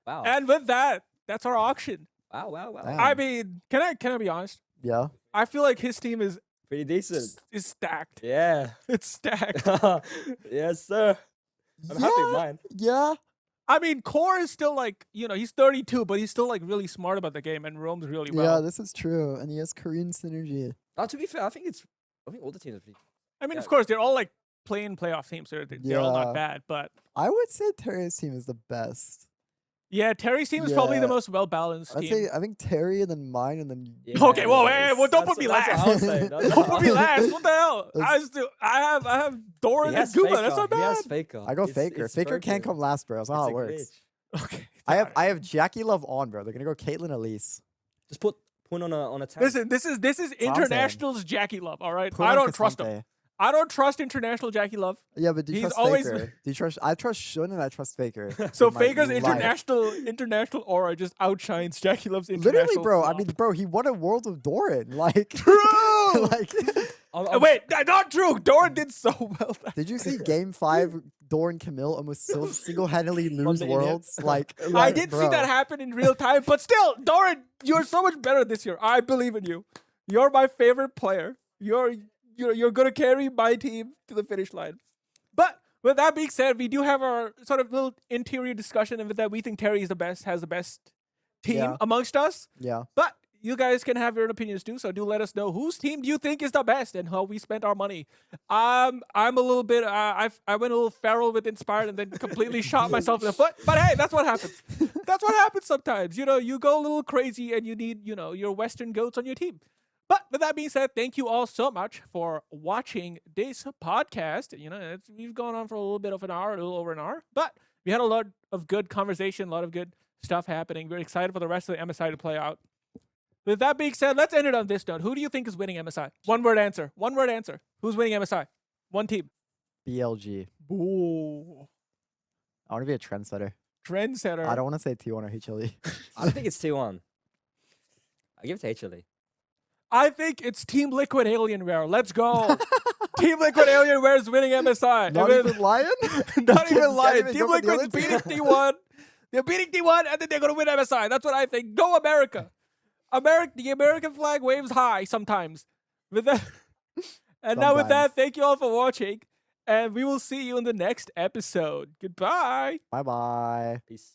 [SPEAKER 2] Wow.
[SPEAKER 1] And with that, that's our auction.
[SPEAKER 2] Wow.
[SPEAKER 3] Damn.
[SPEAKER 1] I mean, can I be honest?
[SPEAKER 3] Yeah.
[SPEAKER 1] I feel like his team is
[SPEAKER 2] Pretty decent.
[SPEAKER 1] stacked.
[SPEAKER 2] Yeah.
[SPEAKER 1] It's stacked.
[SPEAKER 2] Yes, sir. I'm happy with mine.
[SPEAKER 3] Yeah.
[SPEAKER 1] I mean, Core is still like, he's 32, but he's still like really smart about the game and roams really
[SPEAKER 3] Yeah,
[SPEAKER 1] well.
[SPEAKER 3] this is true. And he has Korean synergy.
[SPEAKER 2] To be fair, I think all the teams are pretty.
[SPEAKER 1] I mean,
[SPEAKER 2] yeah.
[SPEAKER 1] of course, they're all like playing playoff teams. So they're all
[SPEAKER 3] Yeah.
[SPEAKER 1] not bad, but
[SPEAKER 3] I would say Terry's team is the best.
[SPEAKER 1] yeah, Terry's team is probably the
[SPEAKER 3] Yeah.
[SPEAKER 1] most well balanced
[SPEAKER 3] I'd
[SPEAKER 1] team.
[SPEAKER 3] say I think Terry and then mine and then
[SPEAKER 2] Yeah,
[SPEAKER 1] Okay, whoa, hey, well, don't
[SPEAKER 2] that's-
[SPEAKER 1] put me
[SPEAKER 2] that's what
[SPEAKER 1] last.
[SPEAKER 2] I was saying, that's
[SPEAKER 1] Don't
[SPEAKER 2] what
[SPEAKER 1] put
[SPEAKER 2] I
[SPEAKER 1] me
[SPEAKER 2] was-
[SPEAKER 1] last. What the hell?
[SPEAKER 3] Let's-
[SPEAKER 1] I have Doran
[SPEAKER 2] He
[SPEAKER 1] and
[SPEAKER 2] has
[SPEAKER 1] Guma.
[SPEAKER 2] Faker.
[SPEAKER 1] That's not
[SPEAKER 2] He
[SPEAKER 1] bad.
[SPEAKER 2] has Faker.
[SPEAKER 3] I go
[SPEAKER 2] It's-
[SPEAKER 3] Faker.
[SPEAKER 2] it's
[SPEAKER 3] Faker can't
[SPEAKER 2] broken.
[SPEAKER 3] come last, bro. That's not how
[SPEAKER 2] It's
[SPEAKER 3] it
[SPEAKER 2] a
[SPEAKER 3] works.
[SPEAKER 2] glitch.
[SPEAKER 1] Okay.
[SPEAKER 3] I have Jackie Love on, bro. They're gonna go Caitlyn Elise.
[SPEAKER 2] Just put on a tank.
[SPEAKER 1] Listen, this is
[SPEAKER 3] what I'm saying.
[SPEAKER 1] international's Jackie Love. All right,
[SPEAKER 3] Put
[SPEAKER 1] I
[SPEAKER 3] on
[SPEAKER 1] don't trust him.
[SPEAKER 3] Kasante.
[SPEAKER 1] I don't trust international Jackie Love.
[SPEAKER 3] Yeah, but do you
[SPEAKER 1] He's
[SPEAKER 3] trust
[SPEAKER 1] always-
[SPEAKER 3] Faker? Do you trust? I trust Shun and I trust Faker.
[SPEAKER 1] So
[SPEAKER 3] with my
[SPEAKER 1] Faker's
[SPEAKER 3] life.
[SPEAKER 1] international aura just outshines Jackie Love's international.
[SPEAKER 3] Literally, bro. I
[SPEAKER 1] flop.
[SPEAKER 3] mean, bro, he won a World of Doran. Like,
[SPEAKER 1] True.
[SPEAKER 3] like,
[SPEAKER 1] Wait, not true. Doran did so well.
[SPEAKER 3] did you see Game 5? Doran Camille almost single-handedly lose
[SPEAKER 2] the idiot.
[SPEAKER 3] Worlds. Like,
[SPEAKER 1] I did see
[SPEAKER 3] bro.
[SPEAKER 1] that happen in real time, but still, Doran, you're so much better this year. I believe in you. You're my favorite player. You're gonna carry my team to the finish line. But with that being said, we do have our sort of little interior discussion, and with that, we think Terry is the best, has the best team
[SPEAKER 3] Yeah.
[SPEAKER 1] amongst us.
[SPEAKER 3] Yeah.
[SPEAKER 1] But you guys can have your own opinions too, so do let us know whose team do you think is the best and how we spent our money. I'm a little bit I went a little feral with Inspired and then completely shot myself in the foot. But hey, that's what happens. That's what happens sometimes. You go a little crazy and you need, your Western goats on your team. But with that being said, thank you all so much for watching this podcast. We've gone on for a little bit of an hour, a little over an hour, but we had a lot of good conversation, a lot of good stuff happening. We're excited for the rest of the MSI to play out. With that being said, let's end it on this note. Who do you think is winning MSI? One word answer. Who's winning MSI? One team.
[SPEAKER 3] BLG.
[SPEAKER 1] Ooh.
[SPEAKER 3] I want to be a trendsetter.
[SPEAKER 1] Trendsetter.
[SPEAKER 3] I don't want to say T1 or HLE.
[SPEAKER 2] I think it's T1. I give it to HLE.
[SPEAKER 1] I think it's Team Liquid Alienware. Let's go. Team Liquid Alienware is winning MSI.
[SPEAKER 3] Not even Lion?
[SPEAKER 1] Not even
[SPEAKER 3] Can't
[SPEAKER 1] lying.
[SPEAKER 3] even
[SPEAKER 1] Team
[SPEAKER 3] go for the
[SPEAKER 1] Liquid's
[SPEAKER 3] other
[SPEAKER 1] beating
[SPEAKER 3] team?
[SPEAKER 1] T1. They're beating T1, and then they're going to win MSI. That's what I think. Go America. The American flag waves high sometimes. With that, and now with that, thank you all for watching, and we will see you in the next episode. Goodbye.
[SPEAKER 3] Bye-bye.
[SPEAKER 2] Peace.